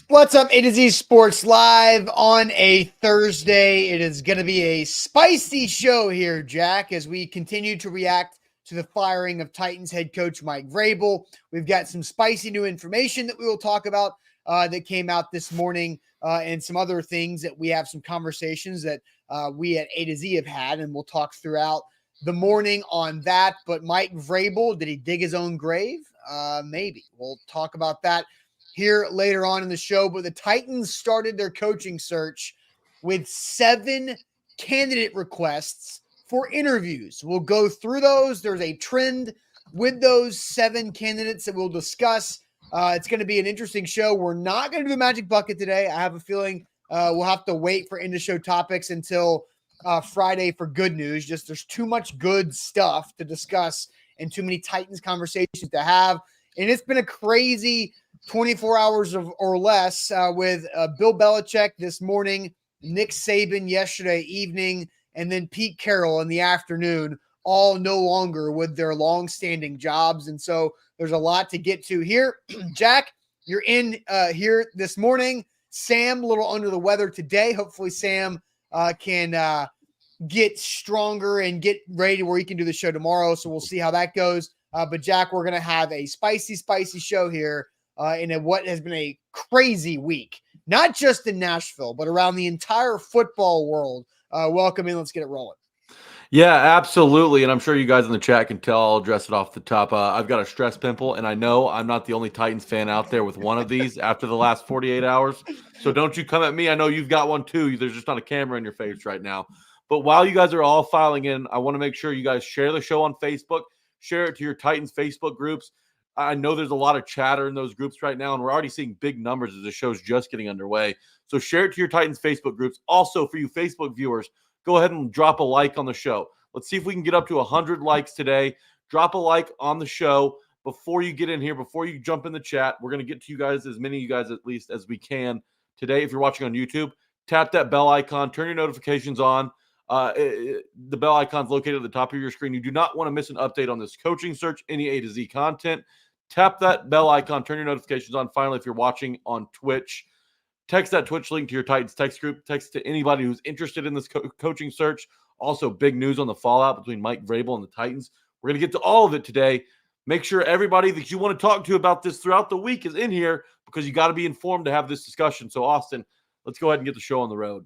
What's up, A to Z Sports Live on a Thursday. It is going to be a spicy show here, Jack, as we continue to react to the firing of Titans head coach Mike Vrabel. We've got some spicy new information that we will talk about that came out this morning and some other things that we have some conversations that we at A to Z have had, and we'll talk throughout the morning on that. But Mike Vrabel, did he dig his own grave? Maybe. We'll talk about that here later on in the show. But the Titans started their coaching search with 7 candidate requests for interviews. We'll go through those. There's a trend with those 7 candidates that we'll discuss. It's going to be an interesting show. We're not going to do the magic bucket today. I have a feeling we'll have to wait for into show topics until Friday for good news. Just there's too much good stuff to discuss and too many Titans conversations to have. And it's been a crazy 24 hours or less with Bill Belichick this morning, Nick Saban yesterday evening, and then Pete Carroll in the afternoon, all no longer with their long-standing jobs. And so there's a lot to get to here. Jack, you're in here this morning. Sam, a little under the weather today. Hopefully Sam can get stronger and get ready to where he can do the show tomorrow. So we'll see how that goes. But Jack, we're going to have a spicy show here in what has been a crazy week, not just in Nashville, but around the entire football world. Welcome in. Let's get it rolling. Yeah, absolutely. And I'm sure you guys in the chat can tell. I'll address it off the top. I've got a stress pimple, and I know I'm not the only Titans fan out there with one of these after the last 48 hours. So don't you come at me. I know you've got one too. There's just not a camera in your face right now. But while you guys are all filing in, I want to make sure you guys share the show on Facebook. Share it to your Titans Facebook groups. I know there's a lot of chatter in those groups right now, and we're already seeing big numbers as the show's just getting underway. So share it to your Titans Facebook groups. Also, for you Facebook viewers, go ahead and drop a like on the show. Let's see if we can get up to 100 likes today. Drop a like on the show before you get in here, before you jump in the chat. We're going to get to you guys, as many of you guys at least as we can today. If you're watching on YouTube, tap that bell icon, turn your notifications on. The bell icon's located at the top of your screen. You do not want to miss an update on this coaching search, any A to Z content. Tap that bell icon, turn your notifications on. Finally, if you're watching on Twitch, text that Twitch link to your Titans text group. Text to anybody who's interested in this coaching search. Also, big news on the fallout between Mike Vrabel and the Titans. We're going to get to all of it today. Make sure everybody that you want to talk to about this throughout the week is in here, because you got to be informed to have this discussion. So, Austin, let's go ahead and get the show on the road.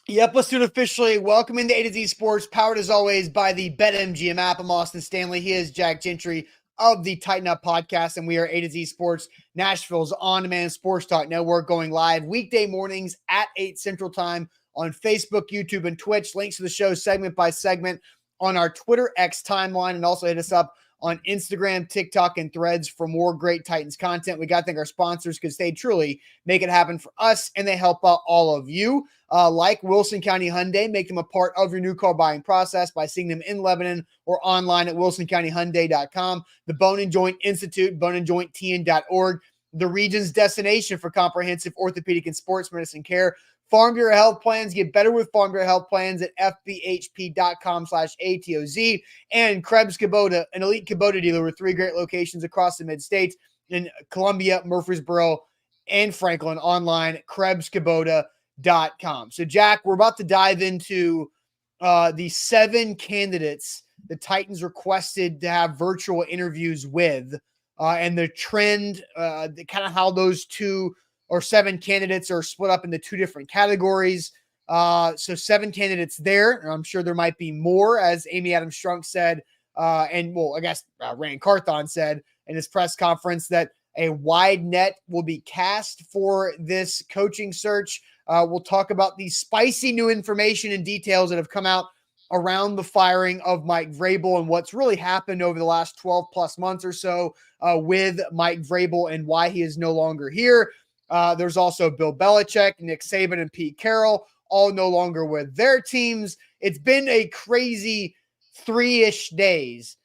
Yep, let's do it officially. Welcome into A to Z Sports, powered as always by the BetMGM app. I'm Austin Stanley. He is Jack Gentry of the Tighten Up podcast, and we are A to Z Sports, Nashville's on-demand sports talk network, going live weekday mornings at 8 Central Time on Facebook, YouTube, and Twitch. Links to the show segment by segment on our Twitter X timeline, and also hit us up on Instagram, TikTok, and Threads for more great Titans content. We got to thank our sponsors, because they truly make it happen for us, and they help out all of you. Like Wilson County Hyundai, make them a part of your new car buying process by seeing them in Lebanon or online at wilsoncountyhyundai.com. The Bone and Joint Institute, boneandjointtn.org, the region's destination for comprehensive orthopedic and sports medicine care. Farm Bureau Health Plans. Get better with Farm Bureau Health Plans at fbhp.com/ATOZ. And Krebs Kubota, an elite Kubota dealer with 3 great locations across the mid-states in Columbia, Murfreesboro, and Franklin. Online at KrebsKubota.com. So, Jack, we're about to dive into the 7 candidates the Titans requested to have virtual interviews with, and the trend, kind of how those 2 or 7 candidates are split up into 2 different categories. So 7 candidates there. I'm sure there might be more, as Amy Adams Strunk said, and I guess Rand Carthon said in his press conference that a wide net will be cast for this coaching search. We'll talk about the spicy new information and details that have come out around the firing of Mike Vrabel and what's really happened over the last 12 plus months or so with Mike Vrabel and why he is no longer here. There's also Bill Belichick, Nick Saban, and Pete Carroll, all no longer with their teams. It's been a crazy 3-ish days.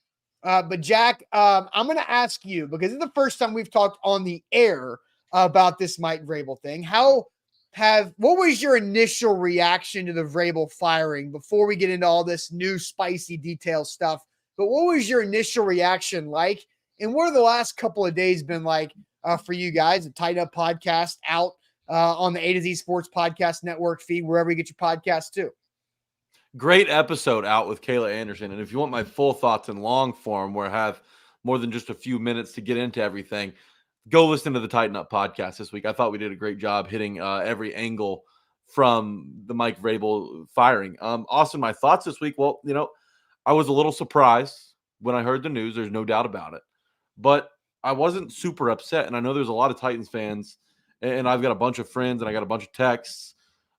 But Jack, I'm going to ask you, because it's the first time we've talked on the air about this Mike Vrabel thing. What was your initial reaction to the Vrabel firing before we get into all this new spicy detail stuff? But what was your initial reaction like? And what are the last couple of days been like for you guys? The Tight Up podcast out on the A to Z Sports Podcast Network feed, wherever you get your podcasts too. Great episode out with Kayla Anderson. And if you want my full thoughts in long form, where I have more than just a few minutes to get into everything, go listen to the Tighten Up podcast this week. I thought we did a great job hitting every angle from the Mike Vrabel firing. Austin, my thoughts this week. Well, I was a little surprised when I heard the news. There's no doubt about it. But I wasn't super upset. And I know there's a lot of Titans fans, and I've got a bunch of friends and I got a bunch of texts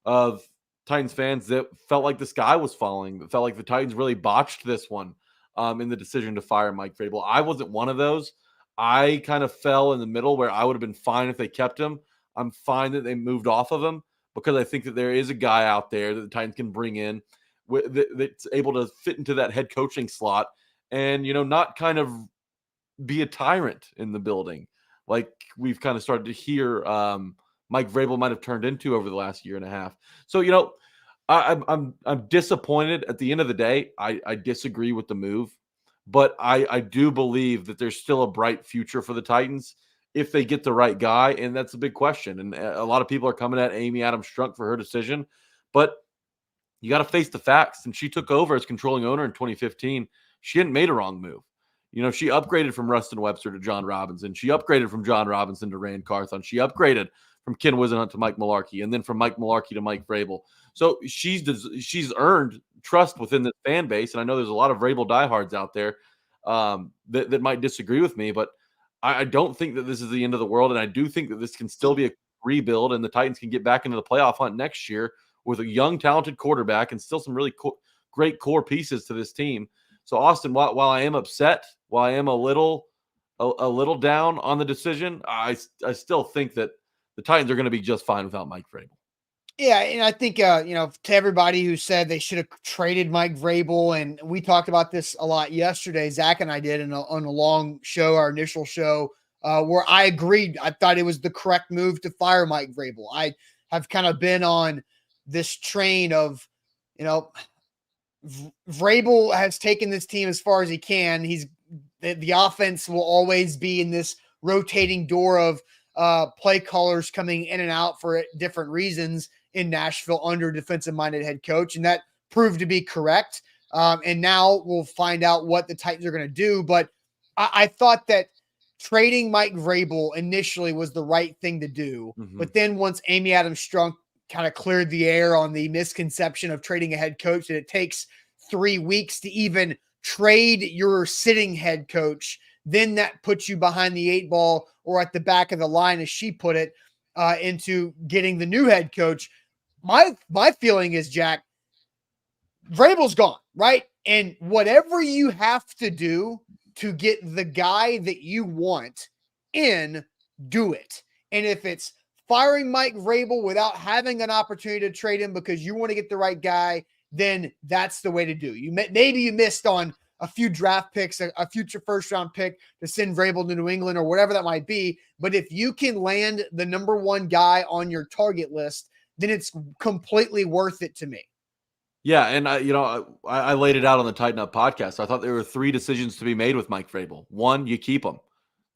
of Titans fans that felt like the sky was falling, that felt like the Titans really botched this one in the decision to fire Mike Vrabel. I wasn't one of those. I kind of fell in the middle where I would have been fine if they kept him. I'm fine that they moved off of him because I think that there is a guy out there that the Titans can bring in that's able to fit into that head coaching slot and, not kind of be a tyrant in the building like we've kind of started to hear Mike Vrabel might have turned into over the last year and a half. So, I'm disappointed at the end of the day. I disagree with the move, but I do believe that there's still a bright future for the Titans if they get the right guy, and that's a big question. And a lot of people are coming at Amy Adams Strunk for her decision, but you got to face the facts. And she took over as controlling owner in 2015. She hadn't made a wrong move. She upgraded from Rustin Webster to John Robinson. She upgraded from John Robinson to Rand Carthon. She upgraded from Ken Wisenhunt to Mike Mularkey, and then from Mike Mularkey to Mike Vrabel. So she's earned trust within the fan base, and I know there's a lot of Vrabel diehards out there that might disagree with me, but I don't think that this is the end of the world, and I do think that this can still be a rebuild, and the Titans can get back into the playoff hunt next year with a young, talented quarterback and still some really great core pieces to this team. So, Austin, while I am upset, while I am a little down on the decision, I still think that the Titans are going to be just fine without Mike Vrabel. Yeah, and I think, to everybody who said they should have traded Mike Vrabel, and we talked about this a lot yesterday, Zach and I did on a long show, our initial show, where I agreed. I thought it was the correct move to fire Mike Vrabel. I have kind of been on this train of, Vrabel has taken this team as far as he can. The offense will always be in this rotating door of play callers coming in and out for different reasons in Nashville under defensive-minded head coach, and that proved to be correct. And now we'll find out what the Titans are going to do. But I thought that trading Mike Vrabel initially was the right thing to do. Mm-hmm. But then once Amy Adams Strunk kind of cleared the air on the misconception of trading a head coach, that it takes 3 weeks to even trade your sitting head coach, then that puts you behind the 8 ball or at the back of the line, as she put it, into getting the new head coach. My feeling is, Jack, Vrabel's gone, right? And whatever you have to do to get the guy that you want in, do it. And if it's firing Mike Vrabel without having an opportunity to trade him because you want to get the right guy, then that's the way to do. Maybe you missed on a few draft picks, a future first-round pick to send Vrabel to New England or whatever that might be. But if you can land the number one guy on your target list, then it's completely worth it to me. Yeah, and I laid it out on the Tighten Up podcast. I thought there were 3 decisions to be made with Mike Vrabel. One, you keep him.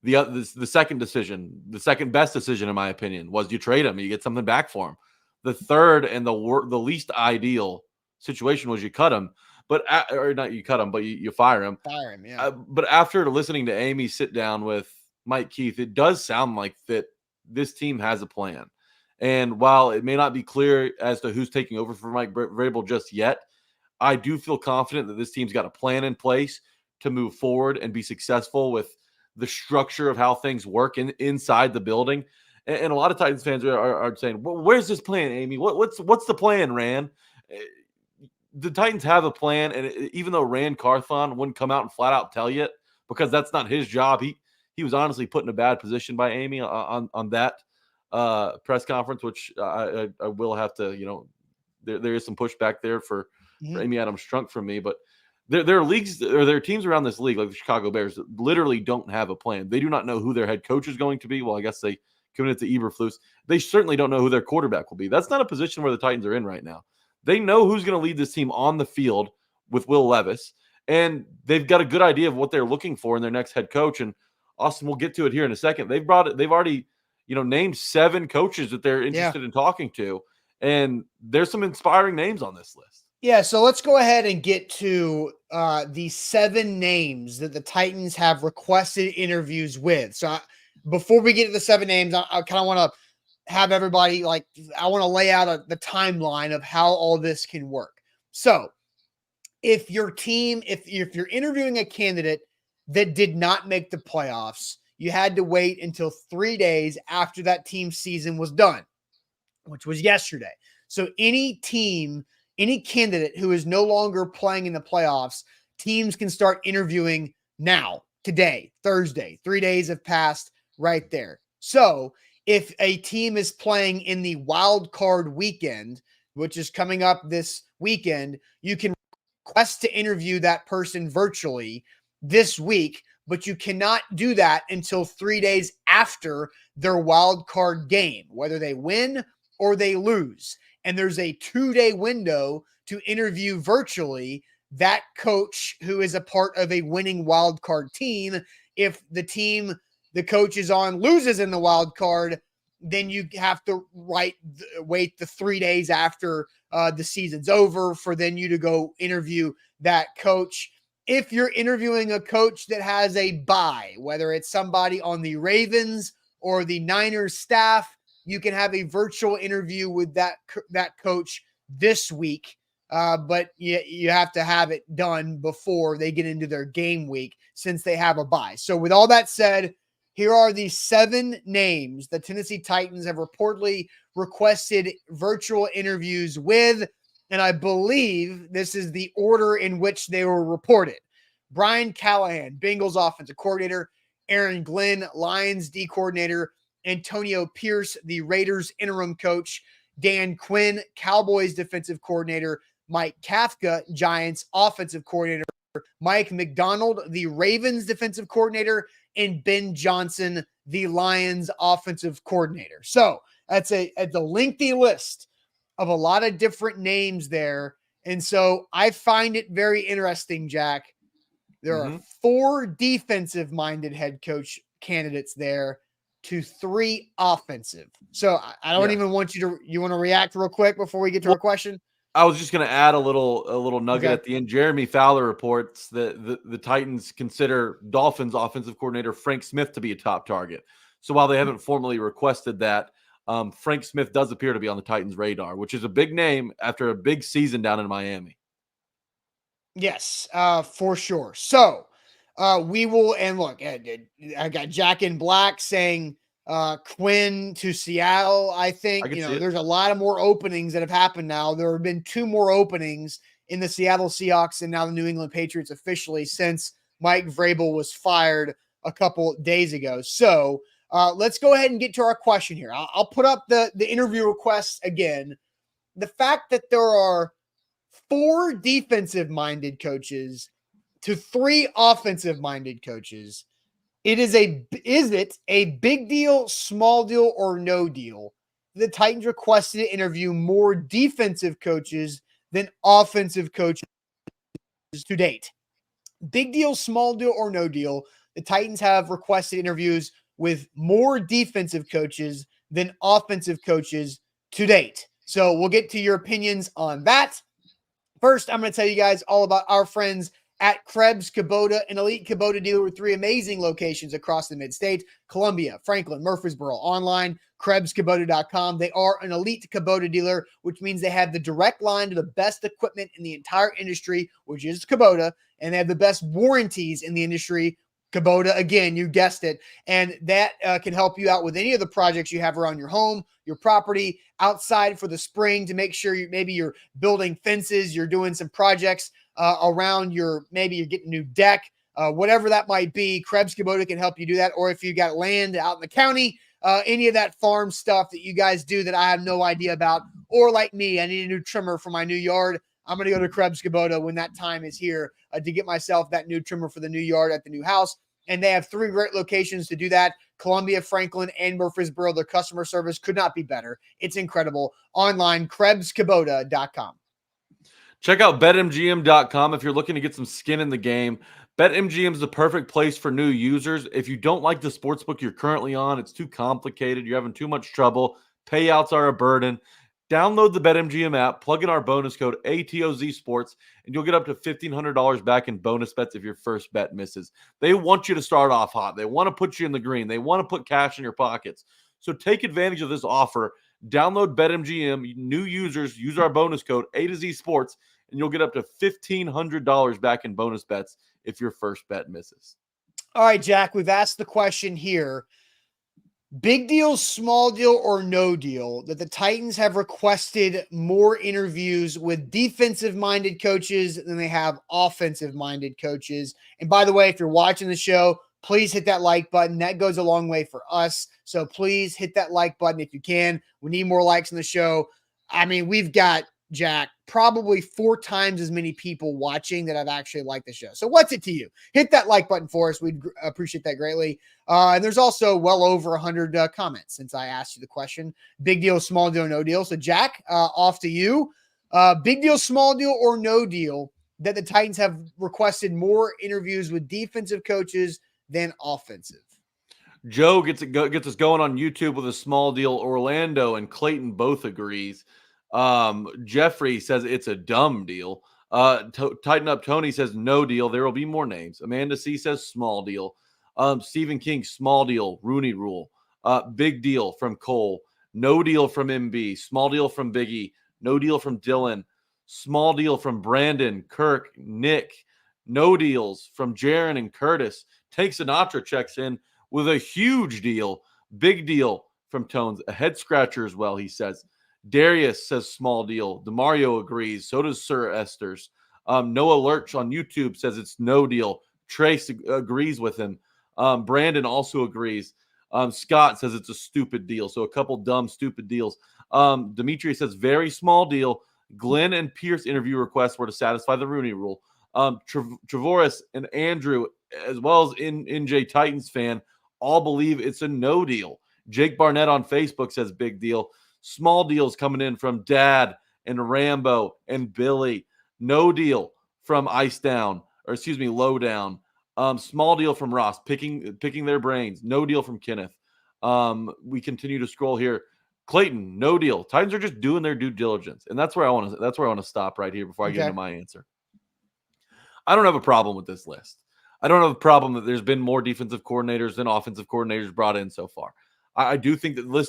The second decision, the second best decision in my opinion, was you trade him. You get something back for him. The third and the least ideal situation was you cut him. But or not you cut him, but you fire him. Fire him, yeah. But after listening to Amy sit down with Mike Keith, it does sound like that this team has a plan. And while it may not be clear as to who's taking over for Mike Vrabel just yet, I do feel confident that this team's got a plan in place to move forward and be successful with the structure of how things work inside the building. And a lot of Titans fans are saying, well, where's this plan, Amy? What's the plan, Rand? The Titans have a plan, and even though Rand Carthon wouldn't come out and flat out tell you it, because that's not his job, he was honestly put in a bad position by Amy on that press conference, which I will have to, there is some pushback there for Amy Adams Strunk from me, but there are leagues or there are teams around this league, like the Chicago Bears, that literally don't have a plan. They do not know who their head coach is going to be. Well, I guess they committed to Eberflus. They certainly don't know who their quarterback will be. That's not a position where the Titans are in right now. They know who's going to lead this team on the field with Will Levis, and they've got a good idea of what they're looking for in their next head coach. And Austin, we'll get to it here in a second. They've already name 7 coaches that they're interested in talking to. And there's some inspiring names on this list. Yeah, so let's go ahead and get to the 7 names that the Titans have requested interviews with. So before we get to the 7 names, I kind of want to have everybody I want to lay out the timeline of how all this can work. So if your team, if you're interviewing a candidate that did not make the playoffs, you had to wait until 3 days after that team's season was done, which was yesterday. So any candidate who is no longer playing in the playoffs, teams can start interviewing now, today, Thursday. 3 days have passed right there. So if a team is playing in the wild card weekend, which is coming up this weekend, you can request to interview that person virtually this week, but you cannot do that until 3 days after their wild card game, whether they win or they lose. And there's a 2-day window to interview virtually that coach who is a part of a winning wild card team. If the team the coach is on loses in the wild card, then you have to wait the 3 days after the season's over for then you to go interview that coach. If you're interviewing a coach that has a bye, whether it's somebody on the Ravens or the Niners staff, you can have a virtual interview with that coach this week, but you have to have it done before they get into their game week since they have a bye. So with all that said, here are the 7 names the Tennessee Titans have reportedly requested virtual interviews with, and I believe this is the order in which they were reported. Brian Callahan, Bengals offensive coordinator; Aaron Glenn, Lions D coordinator; Antonio Pierce, the Raiders interim coach; Dan Quinn, Cowboys defensive coordinator; Mike Kafka, Giants offensive coordinator; Mike McDonald, the Ravens defensive coordinator; and Ben Johnson, the Lions offensive coordinator. So that's a lengthy list of a lot of different names there. And so I find it very interesting, Jack. There are 4 defensive-minded head coach candidates there to 3 offensive. So I don't even want you want to react real quick before we get to our question? I was just going to add a little nugget at the end. Jeremy Fowler reports that the Titans consider Dolphins offensive coordinator Frank Smith to be a top target. So while they haven't formally requested that, Frank Smith does appear to be on the Titans' radar, which is a big name after a big season down in Miami. Yes, for sure. So we will, and look, I got Jack in Black saying Quinn to Seattle. I think, there's a lot of more openings that have happened now. There have been 2 more openings in the Seattle Seahawks and now the New England Patriots officially since Mike Vrabel was fired a couple days ago. So let's go ahead and get to our question here. I'll put up the interview requests again. The fact that there are 4 defensive-minded coaches to 3 offensive-minded coaches. Is it a big deal, small deal, or no deal? The Titans requested to interview more defensive coaches than offensive coaches to date. Big deal, small deal, or no deal? The Titans have requested interviews with more defensive coaches than offensive coaches to date. So we'll get to your opinions on that. First, I'm going to tell you guys all about our friends at Krebs Kubota, an elite Kubota dealer with 3 amazing locations across the mid-state: Columbia, Franklin, Murfreesboro. Online, KrebsKubota.com. They are an elite Kubota dealer, which means they have the direct line to the best equipment in the entire industry, which is Kubota, and they have the best warranties in the industry. Kubota, again, you guessed it, and that can help you out with any of the projects you have around your home, your property, outside for the spring to make sure you're building fences, you're doing some projects around maybe you're getting a new deck, whatever that might be. Krebs Kubota can help you do that. Or if you got land out in the county, any of that farm stuff that you guys do that I have no idea about, or like me, I need a new trimmer for my new yard. I'm going to go to Krebs Kubota when that time is here to get myself that new trimmer for the new yard at the new house. And they have 3 great locations to do that: Columbia, Franklin, and Murfreesboro. Their customer service could not be better. It's incredible. Online, KrebsKubota.com. Check out BetMGM.com if you're looking to get some skin in the game. BetMGM is the perfect place for new users. If you don't like the sportsbook you're currently on, it's too complicated, you're having too much trouble, payouts are a burden, download the BetMGM app, plug in our bonus code ATOZ Sports, and you'll get up to $1,500 back in bonus bets if your first bet misses. They want you to start off hot. They want to put you in the green. They want to put cash in your pockets. So take advantage of this offer. Download BetMGM. New users use our bonus code A to Z Sports, and you'll get up to $1,500 back in bonus bets if your first bet misses. All right, Jack, we've asked the question here. Big deal, small deal, or no deal that the Titans have requested more interviews with defensive-minded coaches than they have offensive-minded coaches. And by the way, if you're watching the show, please hit that like button. That goes a long way for us. So please hit that like button if you can. We need more likes in the show. I mean, we've got, Jack, probably 4 times as many people watching that have actually liked the show. So what's it to you? Hit that like button for us. We'd appreciate that greatly. And there's also well over 100 comments since I asked you the question. Big deal, small deal, no deal. So Jack, off to you. Big deal, small deal, or no deal that the Titans have requested more interviews with defensive coaches than offensive. Joe gets us going on YouTube with a small deal. Orlando and Clayton both agrees. Jeffrey says it's a dumb deal. Tighten Up Tony says no deal. There will be more names. Amanda C says small deal. Stephen King, small deal. Rooney Rule. Big deal from Cole. No deal from MB. Small deal from Biggie. No deal from Dylan. Small deal from Brandon, Kirk, Nick. No deals from Jaron and Curtis. Take Sinatra checks in with a huge deal. Big deal from Tones. A head scratcher as well, he says. Darius says small deal. DeMario agrees. So does Sir Esther's. Noah Lurch on YouTube says it's no deal. Trace agrees with him. Brandon also agrees. Scott says it's a stupid deal. So a couple dumb, stupid deals. Dimitri says very small deal. Glenn and Pierce interview requests were to satisfy the Rooney Rule. Trevoris and Andrew, as well as NJ Titans fan, all believe it's a no deal. Jake Barnett on Facebook says big deal. Small deals coming in from Dad and Rambo and Billy. No deal from Low Down. Small deal from Ross, picking their brains. No deal from Kenneth. We continue to scroll here. Clayton, no deal. Titans are just doing their due diligence, and that's where I want to stop right here before I get into my answer. I don't have a problem with this list. I don't have a problem that there's been more defensive coordinators than offensive coordinators brought in so far. I do think that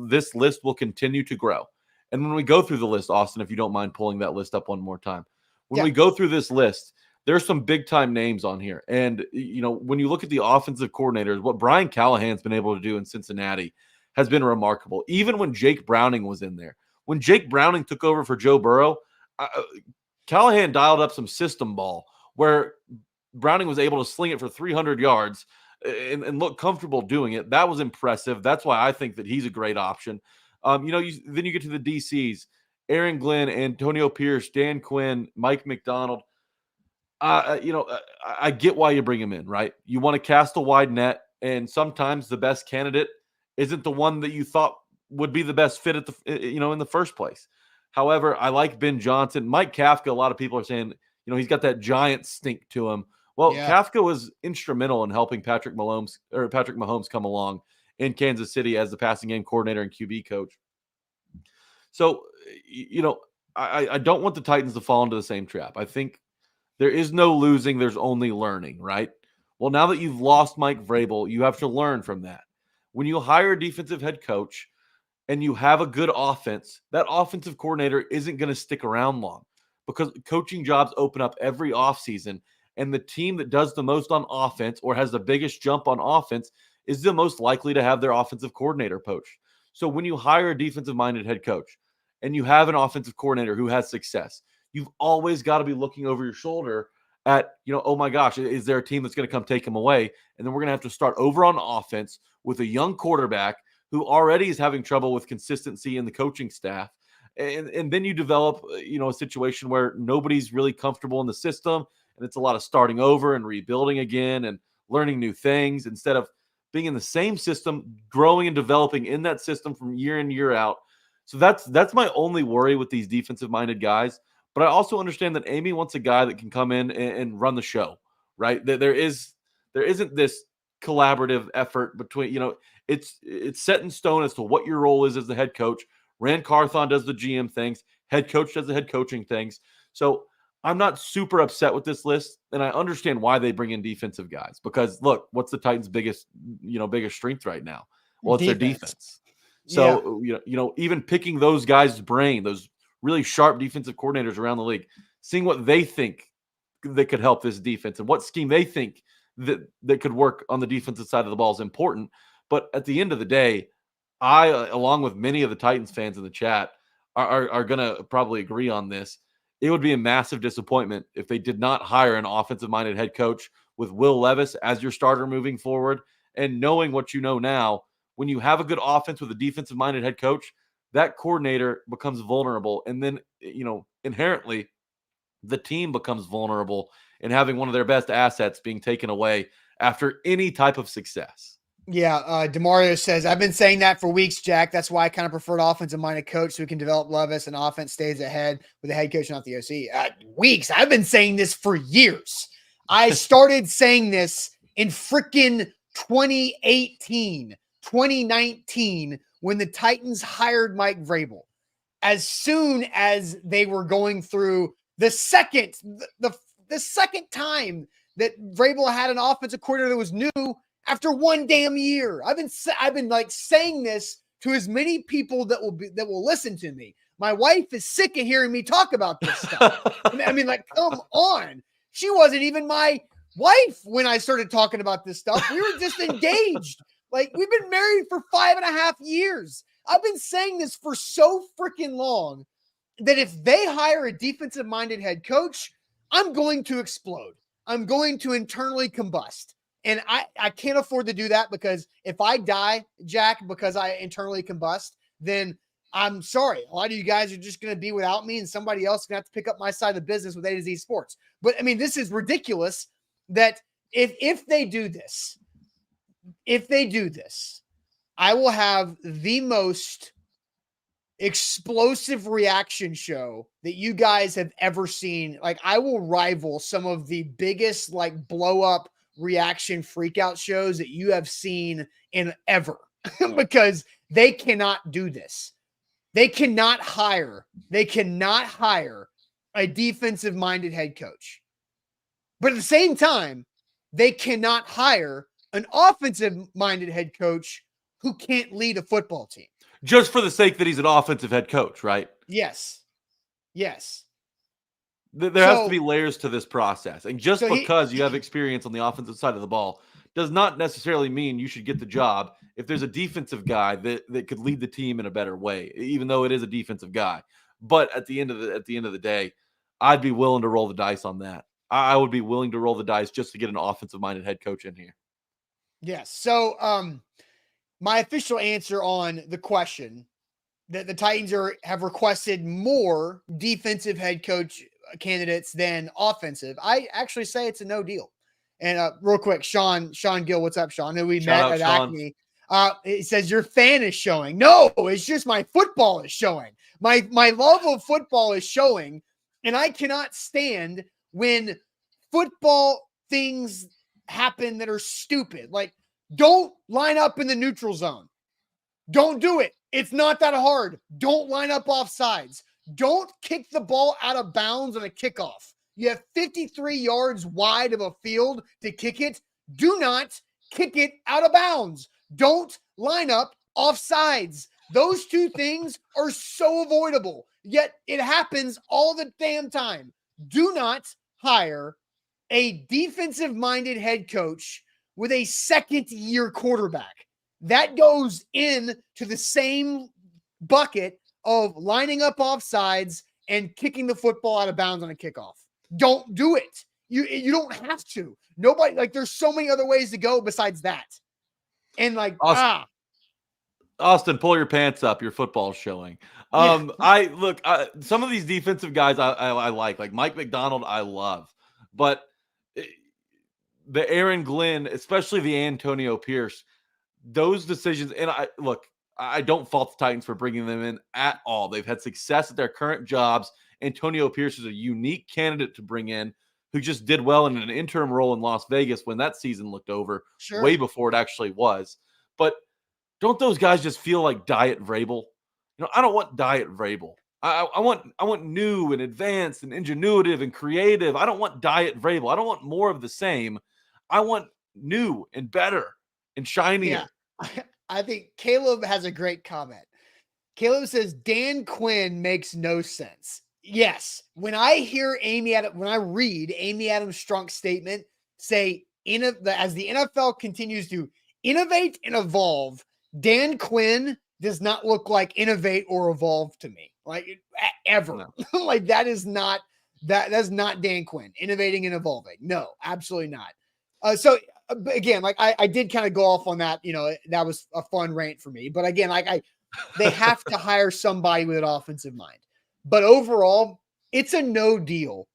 this list will continue to grow. And when we go through the list, Austin, if you don't mind pulling that list up one more time. When we go through this list, there's some big-time names on here. And, when you look at the offensive coordinators, what Brian Callahan's been able to do in Cincinnati has been remarkable. Even when Jake Browning was in there. When Jake Browning took over for Joe Burrow, Callahan dialed up some system ball where Browning was able to sling it for 300 yards and look comfortable doing it. That was impressive. That's why I think that he's a great option. Then you get to the DCs, Aaron Glenn, Antonio Pierce, Dan Quinn, Mike McDonald. I get why you bring him in, right? You want to cast a wide net, and sometimes the best candidate isn't the one that you thought would be the best fit in the first place. However, I like Ben Johnson. Mike Kafka, a lot of people are saying, he's got that giant stink to him. Well, Kafka was instrumental in helping Patrick Mahomes come along in Kansas City as the passing game coordinator and QB coach. So, I don't want the Titans to fall into the same trap. I think there is no losing. There's only learning, right? Well, now that you've lost Mike Vrabel, you have to learn from that. When you hire a defensive head coach and you have a good offense, that offensive coordinator isn't going to stick around long because coaching jobs open up every offseason. And the team that does the most on offense or has the biggest jump on offense is the most likely to have their offensive coordinator poached. So when you hire a defensive-minded head coach and you have an offensive coordinator who has success, you've always got to be looking over your shoulder at, oh my gosh, is there a team that's going to come take him away? And then we're going to have to start over on offense with a young quarterback who already is having trouble with consistency in the coaching staff. And then you develop, a situation where nobody's really comfortable in the system. And it's a lot of starting over and rebuilding again and learning new things instead of being in the same system, growing and developing in that system from year in, year out. So that's my only worry with these defensive-minded guys. But I also understand that Amy wants a guy that can come in and run the show, right? There isn't this collaborative effort between, it's set in stone as to what your role is as the head coach. Rand Carthon does the GM things, head coach does the head coaching things. So I'm not super upset with this list, and I understand why they bring in defensive guys, because look, what's the Titans' biggest strength right now? Well, it's their defense. Yeah. So, even picking those guys' brain, those really sharp defensive coordinators around the league, seeing what they think that could help this defense and what scheme they think that could work on the defensive side of the ball is important. But at the end of the day, I, along with many of the Titans fans in the chat, are going to probably agree on this. It would be a massive disappointment if they did not hire an offensive-minded head coach with Will Levis as your starter moving forward. And knowing what you know now, when you have a good offense with a defensive-minded head coach, that coordinator becomes vulnerable. And then, inherently, the team becomes vulnerable in having one of their best assets being taken away after any type of success. Yeah, DeMario says, I've been saying that for weeks, Jack. That's why I kind of prefer an offensive-minded coach so we can develop Levis and offense stays ahead with the head coach, not the OC. Weeks. I've been saying this for years. I started saying this in freaking 2018, 2019, when the Titans hired Mike Vrabel. As soon as they were going through the second time that Vrabel had an offensive coordinator that was new after one damn year. I've been like saying this to as many people that will listen to me. My wife is sick of hearing me talk about this stuff. I mean, like, come on. She wasn't even my wife when I started talking about this stuff. We were just engaged. Like, we've been married for 5.5 years. I've been saying this for so freaking long that if they hire a defensive-minded head coach, I'm going to explode. I'm going to internally combust. And I can't afford to do that, because if I die, Jack, because I internally combust, then I'm sorry. A lot of you guys are just going to be without me, and somebody else is going to have to pick up my side of the business with A to Z Sports. But, I mean, this is ridiculous that if they do this, I will have the most explosive reaction show that you guys have ever seen. Like, I will rival some of the biggest, like, blow up reaction freakout shows that you have seen in ever because they cannot do this. They cannot hire a defensive minded head coach. But at the same time, they cannot hire an offensive minded head coach who can't lead a football team. Just for the sake that he's an offensive head coach, right? Yes. There has to be layers to this process. And just because you have experience on the offensive side of the ball does not necessarily mean you should get the job if there's a defensive guy that could lead the team in a better way, even though it is a defensive guy. But at the end of the day, I'd be willing to roll the dice on that. I would be willing to roll the dice just to get an offensive-minded head coach in here. Yes. So my official answer on the question that the Titans have requested more defensive head coach candidates than offensive, I actually say it's a no deal. And real quick, Sean Gill, what's up, Sean? Who we met at Acme. It says your fan is showing. No, it's just my football is showing. My love of football is showing, and I cannot stand when football things happen that are stupid. Like, don't line up in the neutral zone. Don't do it. It's not that hard. Don't line up off sides. Don't kick the ball out of bounds on a kickoff. You have 53 yards wide of a field to kick it. Do not kick it out of bounds. Don't line up off sides. Those two things are so avoidable, yet it happens all the damn time. Do not hire a defensive-minded head coach with a second-year quarterback. That goes in to the same bucket of lining up off sides and kicking the football out of bounds on a kickoff. Don't do it. You don't have to. Nobody, like, there's so many other ways to go besides that. And like, Austin, pull your pants up. Your football's showing. Some of these defensive guys I like Mike McDonald, I love, but the Aaron Glenn, especially the Antonio Pierce, those decisions. And I don't fault the Titans for bringing them in at all. They've had success at their current jobs. Antonio Pierce is a unique candidate to bring in who just did well in an interim role in Las Vegas when that season looked over way Sure. before it actually was. But don't those guys just feel like Diet Vrabel? I don't want Diet Vrabel. I want new and advanced and ingenuitive and creative. I don't want Diet Vrabel. I don't want more of the same. I want new and better and Yeah. shinier. I think Caleb has a great comment. Caleb says Dan Quinn makes no sense. Yes, when I read Amy Adams Strunk's statement say as the NFL continues to innovate and evolve, Dan Quinn does not look like innovate or evolve to me, like ever. No. Like that's not Dan Quinn innovating and evolving. No, absolutely not. So again, like I did kind of go off on that. That was a fun rant for me. But again, they have to hire somebody with an offensive mind. But overall, it's a no deal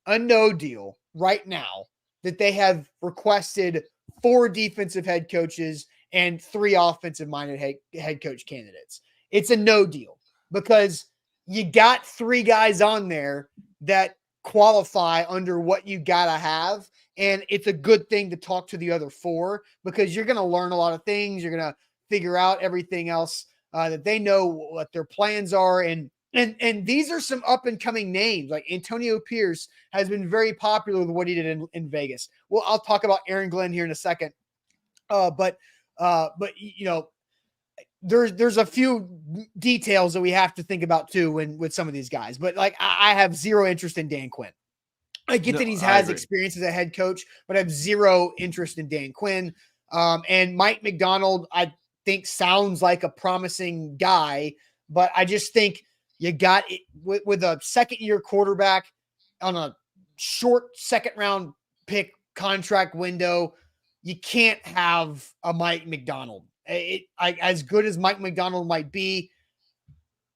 right now that they have requested 4 defensive head coaches and 3 offensive minded head coach candidates. It's a no deal because you got 3 guys on there that qualify under what you got to have. And it's a good thing to talk to the other 4 because you're going to learn a lot of things. You're going to figure out everything else that they know what their plans are. And these are some up and coming names. Like Antonio Pierce has been very popular with what he did in Vegas. Well, I'll talk about Aaron Glenn here in a second. But there's a few details that we have to think about too with some of these guys. But like I have zero interest in Dan Quinn. I get that he has experience as a head coach, but I have zero interest in Dan Quinn. And Mike Macdonald, I think sounds like a promising guy, but I just think you got it with a second-year quarterback on a short second-round pick contract window. You can't have a Mike Macdonald. As good as Mike Macdonald might be,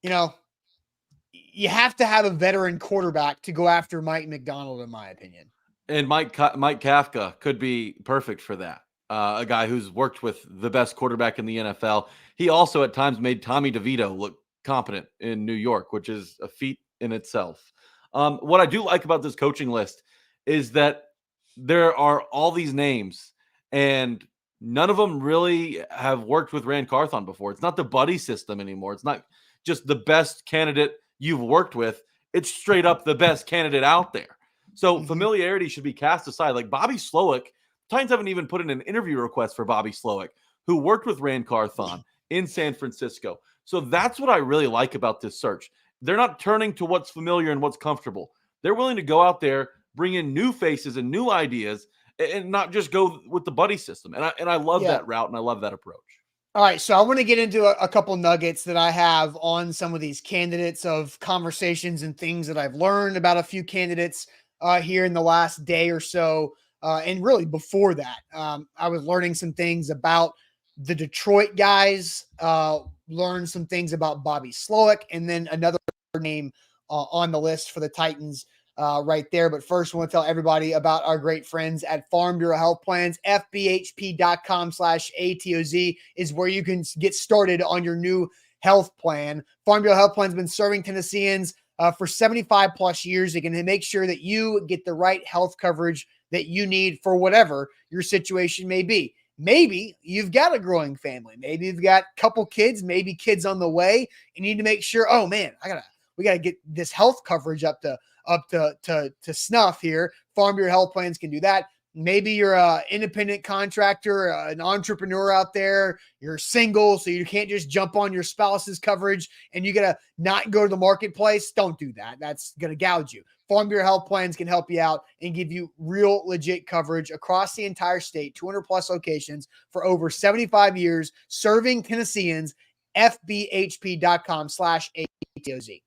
you have to have a veteran quarterback to go after Mike Macdonald, in my opinion. And Mike Kafka could be perfect for that. A guy who's worked with the best quarterback in the NFL. He also at times made Tommy DeVito look competent in New York, which is a feat in itself. What I do like about this coaching list is that there are all these names, and none of them really have worked with Rand Carthon before. It's not the buddy system anymore. It's not just the best candidate you've worked with. It's straight up the best candidate out there. So familiarity should be cast aside. Like Bobby Slowick, Titans haven't even put in an interview request for Bobby Slowick, who worked with Rand Carthon in San Francisco. So that's what I really like about this search. They're not turning to what's familiar and what's comfortable. They're willing to go out there, bring in new faces and new ideas, and not just go with the buddy system. And I love that route, and I love that approach. All right, so I want to get into a couple nuggets that I have on some of these candidates of conversations and things that I've learned about a few candidates here in the last day or so. And really before that, I was learning some things about the Detroit guys, learned some things about Bobby Slowick, and then another name on the list for the Titans right there. But first, I want to tell everybody about our great friends at Farm Bureau Health Plans. FBHP.com/ATOZ is where you can get started on your new health plan. Farm Bureau Health Plan has been serving Tennesseans for 75 plus years. They can make sure that you get the right health coverage that you need for whatever your situation may be. Maybe you've got a growing family. Maybe you've got a couple kids, maybe kids on the way. You need to make sure, oh man, we gotta get this health coverage up to snuff here. Farm Bureau Health Plans can do that. Maybe you're an independent contractor, an entrepreneur out there. You're single, so you can't just jump on your spouse's coverage and you gotta not go to the marketplace. Don't do that. That's gonna gouge you. Farm Bureau Health Plans can help you out and give you real legit coverage across the entire state, 200 plus locations for over 75 years, serving Tennesseans. FBHP.com/ATOZ.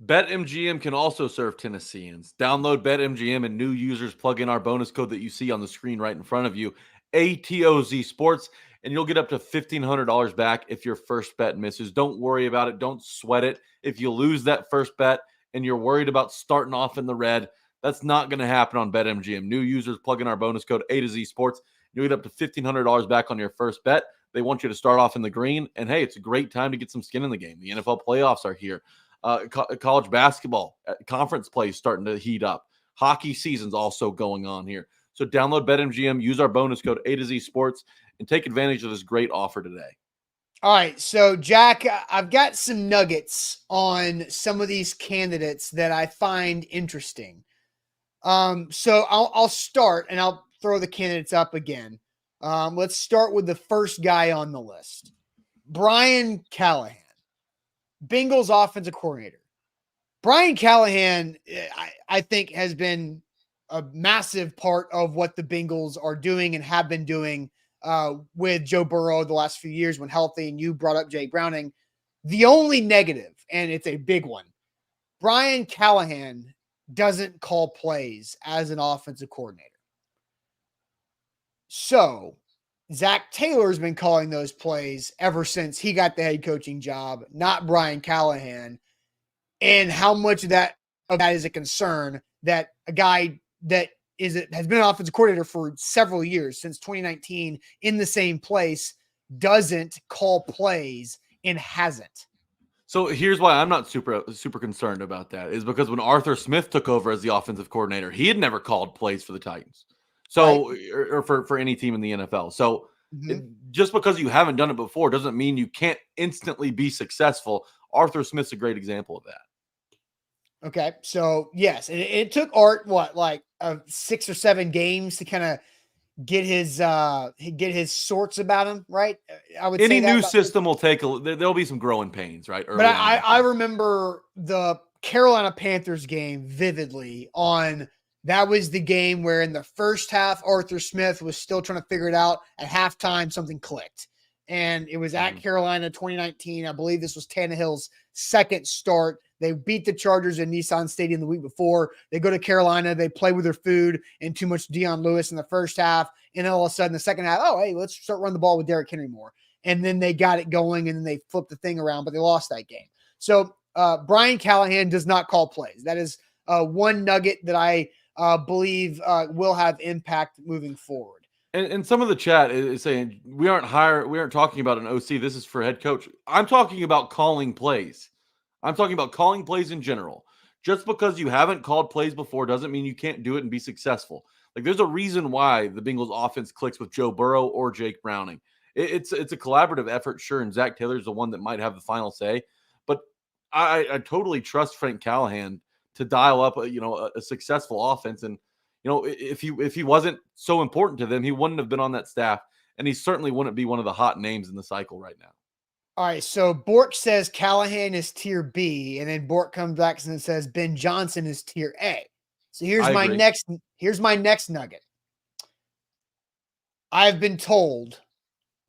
BetMGM can also serve Tennesseans. Download BetMGM and new users plug in our bonus code that you see on the screen right in front of you, ATOZ Sports, and you'll get up to $1,500 back if your first bet misses. Don't worry about it. Don't sweat it. If you lose that first bet and you're worried about starting off in the red, that's not going to happen on BetMGM. New users plug in our bonus code A2Z Sports. You'll get up to $1,500 back on your first bet. They want you to start off in the green. And hey, it's a great time to get some skin in the game. The NFL playoffs are here. College basketball conference play is starting to heat up. Hockey season's also going on here. So download BetMGM, use our bonus code A to Z Sports, and take advantage of this great offer today. All right, so Jack, I've got some nuggets on some of these candidates that I find interesting. So I'll start and I'll throw the candidates up again. Let's start with the first guy on the list, Brian Callahan, Bengals offensive coordinator. Brian Callahan, I think, has been a massive part of what the Bengals are doing and have been doing with Joe Burrow the last few years when healthy. And you brought up Jake Browning. The only negative, and it's a big one, Brian Callahan doesn't call plays as an offensive coordinator. So Zach Taylor's been calling those plays ever since he got the head coaching job, not Brian Callahan. And how much of that is a concern that a guy that has been an offensive coordinator for several years, since 2019, in the same place, doesn't call plays and hasn't. So here's why I'm not super concerned about that, is because when Arthur Smith took over as the offensive coordinator, he had never called plays for the Titans. So, right. or for any team in the NFL. So just because you haven't done it before doesn't mean you can't instantly be successful. Arthur Smith's a great example of that. Okay, so yes, it took Art like 6 or 7 games to kind of get his sorts about him, right? I would any say that new system will take there'll be some growing pains, right? But I remember the Carolina Panthers game vividly. That was the game where in the first half Arthur Smith was still trying to figure it out. At halftime, something clicked. And it was at Carolina 2019. I believe this was Tannehill's second start. They beat the Chargers in Nissan Stadium the week before. They go to Carolina. They play with their food and too much Dion Lewis in the first half. And then all of a sudden, the second half, hey, let's start running the ball with Derrick Henry more. And then they got it going, and then they flipped the thing around, but they lost that game. So Brian Callahan does not call plays. That is one nugget that I believe will have impact moving forward. And some of the chat is saying we aren't talking about an OC. This is for head coach. I'm talking about calling plays. I'm talking about calling plays in general. Just because you haven't called plays before doesn't mean you can't do it and be successful. Like, there's a reason why the Bengals offense clicks with Joe Burrow or Jake Browning. It's a collaborative effort, sure, and Zach Taylor's the one that might have the final say. But I totally trust Frank Callahan to dial up a successful offense. And if he wasn't so important to them, he wouldn't have been on that staff, and he certainly wouldn't be one of the hot names in the cycle right now. All right, so Bork says Callahan is tier B, and then Bork comes back and says Ben Johnson is tier A. So here's my next nugget. I've been told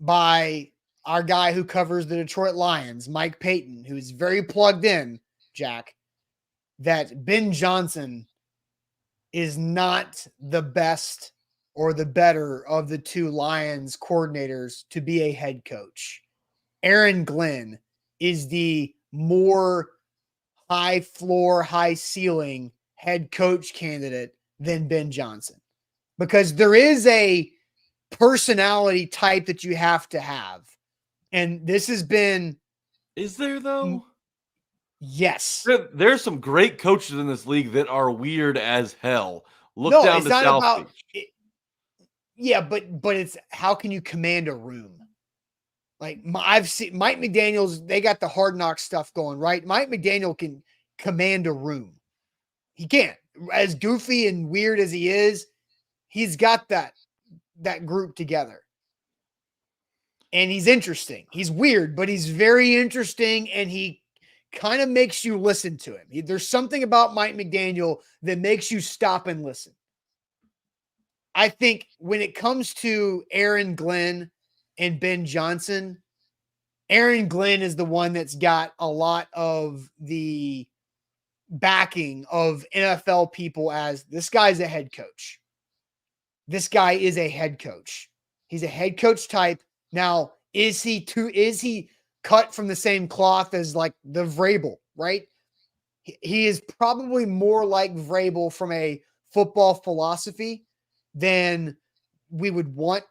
by our guy who covers the Detroit Lions, Mike Payton, who is very plugged in, Jack, that Ben Johnson is not the best or the better of the two Lions coordinators to be a head coach. Aaron Glenn is the more high floor, high ceiling head coach candidate than Ben Johnson, because there is a personality type that you have to have. And this has been. Is there, though? Yes. There's some great coaches in this league that are weird as hell. Look down to South Beach. Yeah, but it's how can you command a room? Like, I've seen Mike McDaniel's, they got the Hard Knock stuff going, right? Mike McDaniel can command a room. He can. As goofy and weird as he is, he's got that group together. And he's interesting. He's weird, but he's very interesting, and he kind of makes you listen to him. There's something about Mike McDaniel that makes you stop and listen. I think when it comes to Aaron Glenn and Ben Johnson, Aaron Glenn is the one that's got a lot of the backing of NFL people as this guy's a head coach. This guy is a head coach. He's a head coach type. Now, is he cut from the same cloth as like the Vrabel, right? He is probably more like Vrabel from a football philosophy than we would want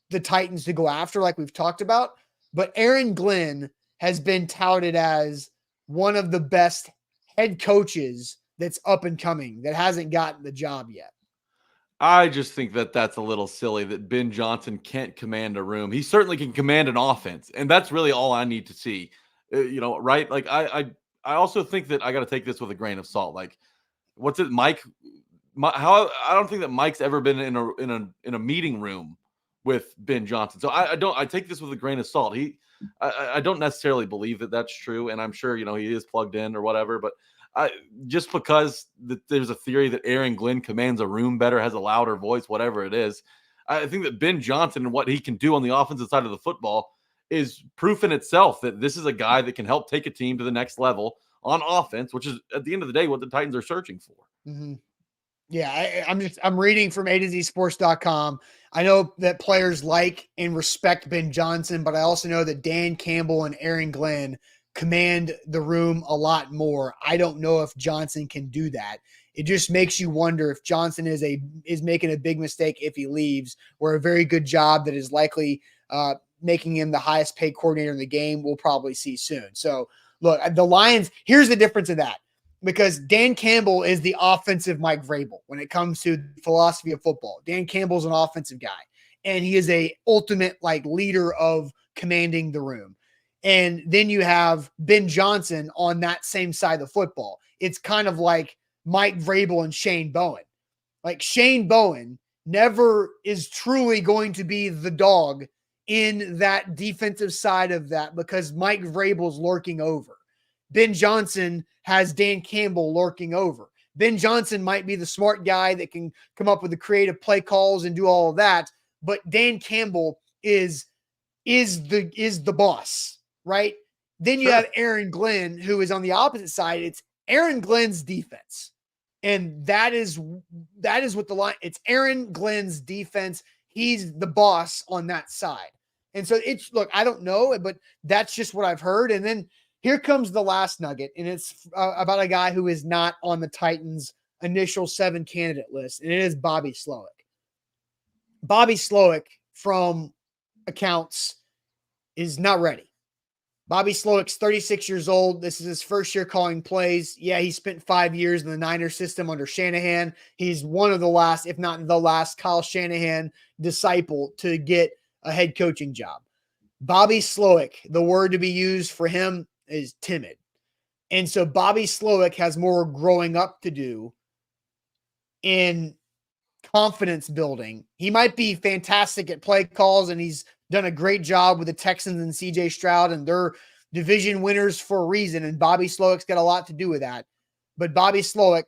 the Titans to go after, like we've talked about. But Aaron Glenn has been touted as one of the best head coaches that's up and coming that hasn't gotten the job yet. I just think that that's a little silly that Ben Johnson can't command a room. He certainly can command an offense, and that's really all I need to see. Right? Like I also think that I got to take this with a grain of salt. Like, what's it, Mike? How I don't think that Mike's ever been in a meeting room with Ben Johnson. So I take this with a grain of salt. I don't necessarily believe that that's true, and I'm sure he is plugged in or whatever. But just because there's a theory that Aaron Glenn commands a room better, has a louder voice, whatever it is, I think that Ben Johnson and what he can do on the offensive side of the football is proof in itself that this is a guy that can help take a team to the next level on offense, which is at the end of the day what the Titans are searching for. Mm-hmm. Yeah, I'm reading from A to Z Sports.com. I know that players like and respect Ben Johnson, but I also know that Dan Campbell and Aaron Glenn command the room a lot more. I don't know if Johnson can do that. It just makes you wonder if Johnson is making a big mistake if he leaves, or a very good job that is likely making him the highest paid coordinator in the game. We'll probably see soon. So look, the Lions, here's the difference of that. Because Dan Campbell is the offensive Mike Vrabel when it comes to the philosophy of football. Dan Campbell's an offensive guy, and he is a ultimate leader of commanding the room. And then you have Ben Johnson on that same side of football. It's kind of like Mike Vrabel and Shane Bowen. Like, Shane Bowen never is truly going to be the dog in that defensive side of that because Mike Vrabel's lurking over. Ben Johnson has Dan Campbell lurking over. Ben Johnson might be the smart guy that can come up with the creative play calls and do all of that, but Dan Campbell is the boss, right? Then you have Aaron Glenn, who is on the opposite side. It's Aaron Glenn's defense. And that is what the line, it's Aaron Glenn's defense. He's the boss on that side. And so look, I don't know, but that's just what I've heard. And then here comes the last nugget, and it's about a guy who is not on the Titans' initial 7 candidate list, and it is Bobby Slowick. Bobby Slowick, from accounts, is not ready. Bobby Slowick's 36 years old. This is his first year calling plays. Yeah, he spent 5 years in the Niners system under Shanahan. He's one of the last, if not the last, Kyle Shanahan disciple to get a head coaching job. Bobby Slowick, the word to be used for him is timid. And so Bobby Slowick has more growing up to do in confidence building. He might be fantastic at play calls, and he's done a great job with the Texans and CJ Stroud, and they're division winners for a reason. And Bobby Slowick's got a lot to do with that. But Bobby Slowick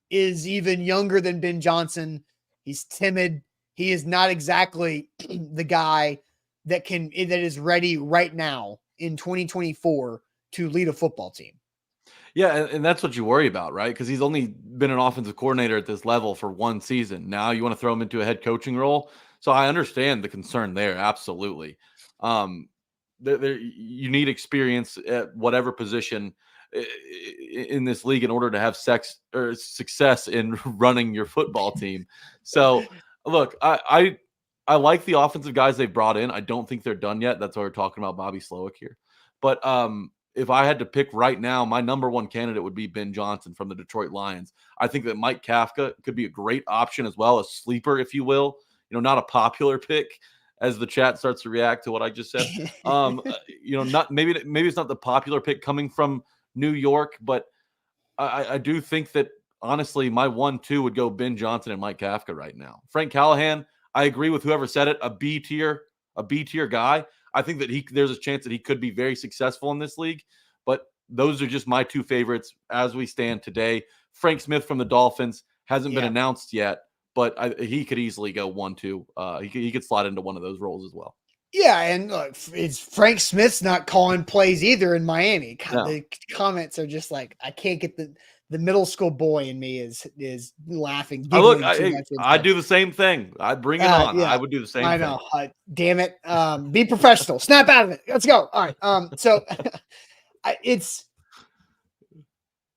is even younger than Ben Johnson. He's timid. He is not exactly the guy that is ready right now in 2024 to lead a football team. Yeah, and that's what you worry about, right? Because he's only been an offensive coordinator at this level for 1 season. Now you want to throw him into a head coaching role. So I understand the concern there, absolutely. You need experience at whatever position in this league in order to have success in running your football team. So look, I like the offensive guys they've brought in. I don't think they're done yet. That's why we're talking about Bobby Slowick here. But if I had to pick right now, my number 1 candidate would be Ben Johnson from the Detroit Lions. I think that Mike Kafka could be a great option as well, a sleeper, if you will. Not a popular pick, as the chat starts to react to what I just said. Not maybe it's not the popular pick coming from New York, but I do think that honestly, my 1-2 would go Ben Johnson and Mike Kafka right now. Frank Callahan, I agree with whoever said it, a B tier guy. I think that there's a chance that he could be very successful in this league, but those are just my 2 favorites as we stand today. Frank Smith from the Dolphins hasn't been announced yet, but he could easily go 1-2. He could slide into one of those roles as well. Yeah, and look, it's Frank Smith's not calling plays either in Miami. God, the comments are just like, I can't get the middle school boy in me is laughing. I do the same thing. I'd bring it on. Yeah, I would do the same thing. I know. Damn it. Be professional. Snap out of it. Let's go. All right. So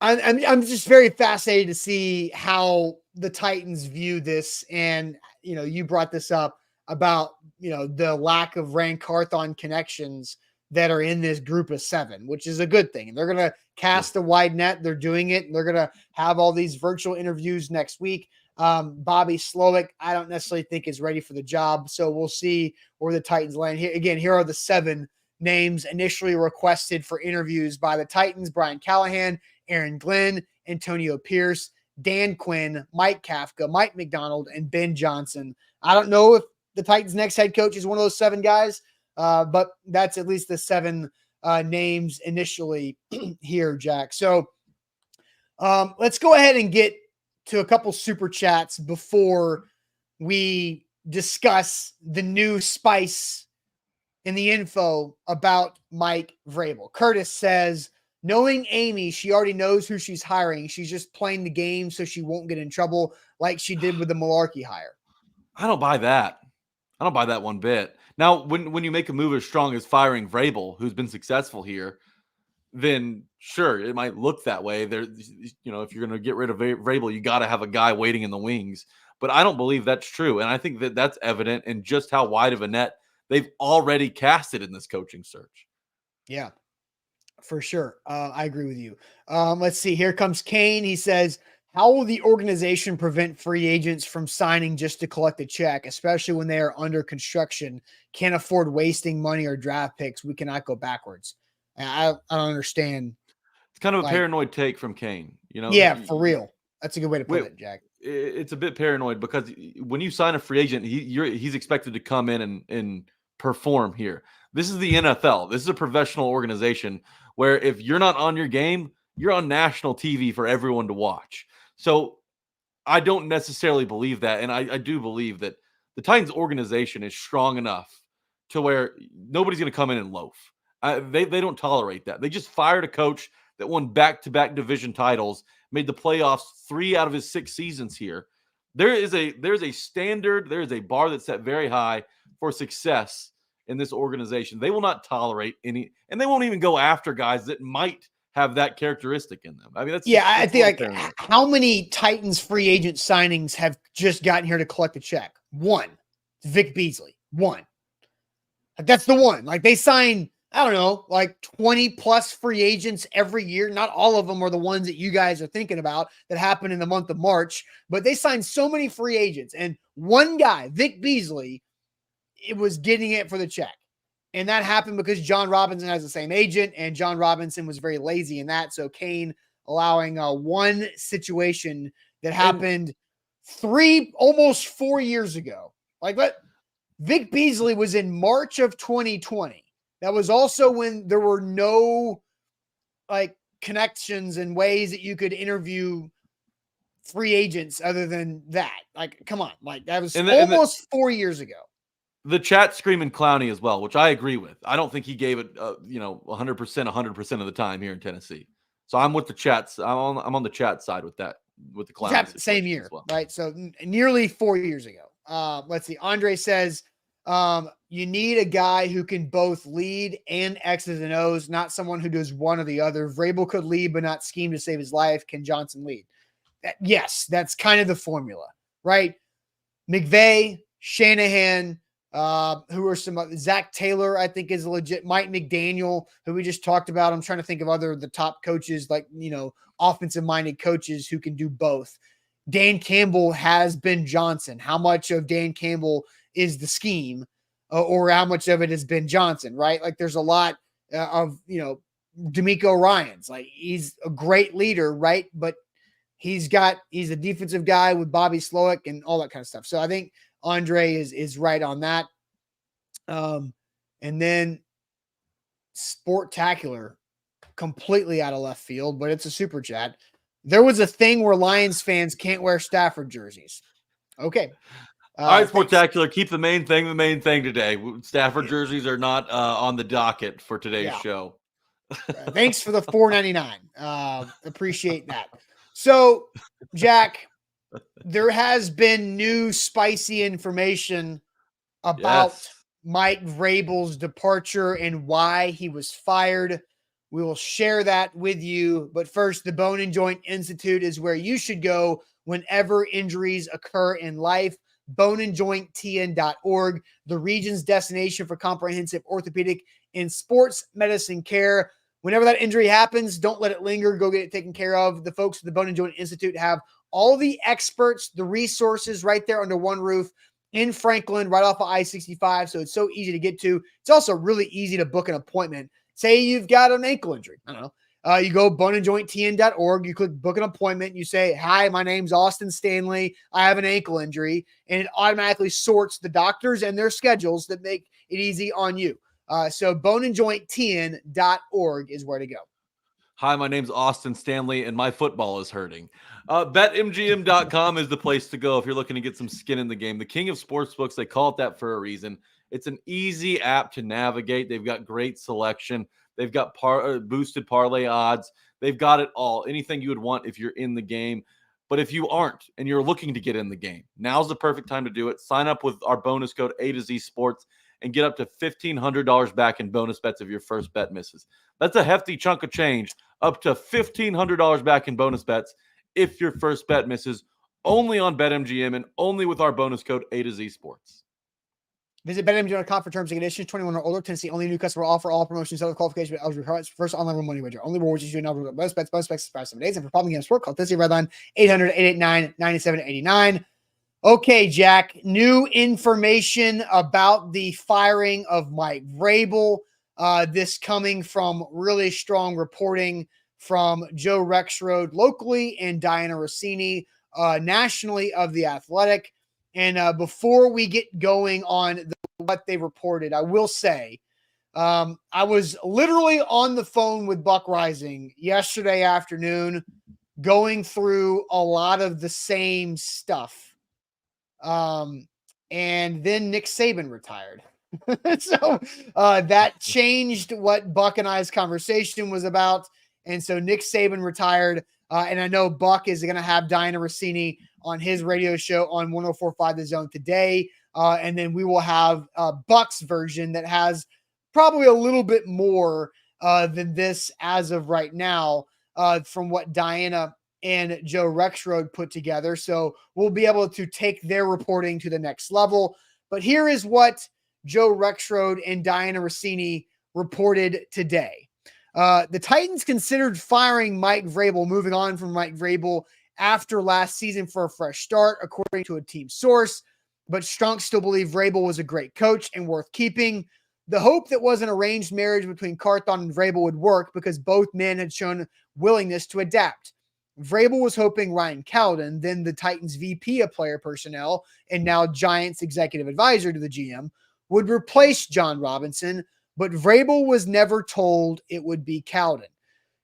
I'm just very fascinated to see how the Titans view this. And, you brought this up about, the lack of Rand Carthon connections that are in this group of 7, which is a good thing. They're going to cast a wide net. They're doing it. And they're going to have all these virtual interviews next week. Bobby Slowick, I don't necessarily think is ready for the job. So we'll see where the Titans land. Here again, here are the 7 names initially requested for interviews by the Titans: Brian Callahan, Aaron Glenn, Antonio Pierce, Dan Quinn, Mike Kafka, Mike McDonald, and Ben Johnson. I don't know if the Titans' next head coach is one of those 7 guys, but that's at least the 7 names initially here, Jack. So let's go ahead and get to a couple super chats before we discuss the new spice in the info about Mike Vrabel. Curtis says, knowing Amy, she already knows who she's hiring. She's just playing the game so she won't get in trouble like she did with the Malarkey hire. I don't buy that. I don't buy that one bit. Now, when you make a move as strong as firing Vrabel, who's been successful here, then sure, it might look that way. There, you know, if you're going to get rid of Vrabel, you got to have a guy waiting in the wings. But I don't believe that's true, and I think that that's evident in just how wide of a net they've already casted in this coaching search. Yeah, for sure. I agree with you. Let's see. Here comes Kane. He says, how will the organization prevent free agents from signing just to collect a check, especially when they are under construction, can't afford wasting money or draft picks? We cannot go backwards. I don't understand. It's kind of a paranoid take from Kane. You know, yeah, for real. That's a good way to put it, Jack. It's a bit paranoid because when you sign a free agent, he's expected to come in and perform here. This is the NFL. This is a professional organization where if you're not on your game, you're on national TV for everyone to watch. So I don't necessarily believe that. And I do believe that the Titans organization is strong enough to where nobody's going to come in and loaf. They don't tolerate that. They just fired a coach that won back-to-back division titles, made the playoffs 3 out of his 6 seasons here. There's a standard, there is a bar that's set very high for success in this organization. They will not tolerate any, and they won't even go after guys that might have that characteristic in them. I mean, I think like how many Titans free agent signings have just gotten here to collect a check? 1. Vic Beasley. 1. That's the one. Like they sign, I don't know, like 20 plus free agents every year. Not all of them are the ones that you guys are thinking about that happen in the month of March, but they signed so many free agents. And one guy, Vic Beasley, it was getting it for the check. And that happened because John Robinson has the same agent, and John Robinson was very lazy in that. So Kane allowing one situation that happened almost 4 years ago. Like what? Vic Beasley was in March of 2020. That was also when there were no like connections and ways that you could interview free agents other than that. Like, come on. Like that was almost 4 years ago. The chat screaming Clowney as well, which I agree with. I don't think he gave it, 100% of the time here in Tennessee. So I'm with the chats. I'm on the chat side with that, with the Clowney. Same year, well. Right? So nearly 4 years ago. Let's see. Andre says, you need a guy who can both lead and X's and O's, not someone who does one or the other. Vrabel could lead, but not scheme to save his life. Can Johnson lead? Yes, that's kind of the formula, right? McVay, Shanahan, who are some Zach Taylor, I think is legit. Mike McDaniel, who we just talked about. I'm trying to think of the top coaches, like, offensive minded coaches who can do both. Dan Campbell has Ben Johnson. How much of Dan Campbell is the scheme or how much of it has been Johnson, right? Like there's a lot of, D'Amico Ryans, like he's a great leader, right? But he's a defensive guy with Bobby Slowick and all that kind of stuff. So I think Andre is right on that. And then Sportacular, completely out of left field, but it's a super chat. There was a thing where Lions fans can't wear Stafford jerseys. Okay. All right, Sportacular, keep the main thing today. Stafford jerseys are not on the docket for today's show. Thanks for the $4.99. Appreciate that. So, Jack, there has been new spicy information about Mike Vrabel's departure and why he was fired. We will share that with you. But first, the Bone and Joint Institute is where you should go whenever injuries occur in life. boneandjointtn.org, the region's destination for comprehensive orthopedic and sports medicine care. Whenever that injury happens, don't let it linger. Go get it taken care of. The folks at the Bone and Joint Institute have all the experts, the resources right there under one roof in Franklin, right off of I-65. So it's so easy to get to. It's also really easy to book an appointment. Say you've got an ankle injury. I don't know. You go boneandjointtn.org, you click book an appointment, you say, hi, my name's Austin Stanley, I have an ankle injury, and it automatically sorts the doctors and their schedules that make it easy on you. So boneandjointtn.org is where to go. Hi, my name's Austin Stanley, and my football is hurting. BetMGM.com is the place to go if you're looking to get some skin in the game. The king of sportsbooks, they call it that for a reason. It's an easy app to navigate. They've got great selection. They've got boosted parlay odds. They've got it all. Anything you would want if you're in the game. But if you aren't and you're looking to get in the game, now's the perfect time to do it. Sign up with our bonus code A to Z Sports and get up to $1,500 back in bonus bets if your first bet misses. That's a hefty chunk of change. Up to $1,500 back in bonus bets if your first bet misses. Only on BetMGM and only with our bonus code A to Z Sports. Visit BetMGM.com for terms and conditions. 21 or older. Tennessee only new customer offer. All promotions, other qualifications, but eligible requirements. First online real money wager. Only rewards you eligible bonus bets. Bonus bets expire 7 days. And for problem games sport, call Tennessee Redline 800-889-9789. Okay, Jack. New information about the firing of Mike Vrabel. This coming from really strong reporting from Joe Rexrode locally and Diana Rossini nationally of The Athletic. And before we get going on what they reported, I will say I was literally on the phone with Buck Rising yesterday afternoon going through a lot of the same stuff. And then Nick Saban retired. So that changed what Buck and I's conversation was about. And so Nick Saban retired. And I know Buck is going to have Diana Rossini on his radio show on 104.5 The Zone today. And then we will have Buck's version that has probably a little bit more than this as of right now from what Diana and Joe Rexrode put together. So we'll be able to take their reporting to the next level. But here is what Joe Rexrode and Diana Rossini reported today. The Titans considered firing Mike Vrabel, moving on from Mike Vrabel after last season for a fresh start, according to a team source. But Strunk still believe Vrabel was a great coach and worth keeping. The hope that was an arranged marriage between Carthon and Vrabel would work because both men had shown willingness to adapt. Vrabel was hoping Ryan Cowden, then the Titans VP of player personnel and now Giants executive advisor to the GM, would replace John Robinson, but Vrabel was never told it would be Cowden.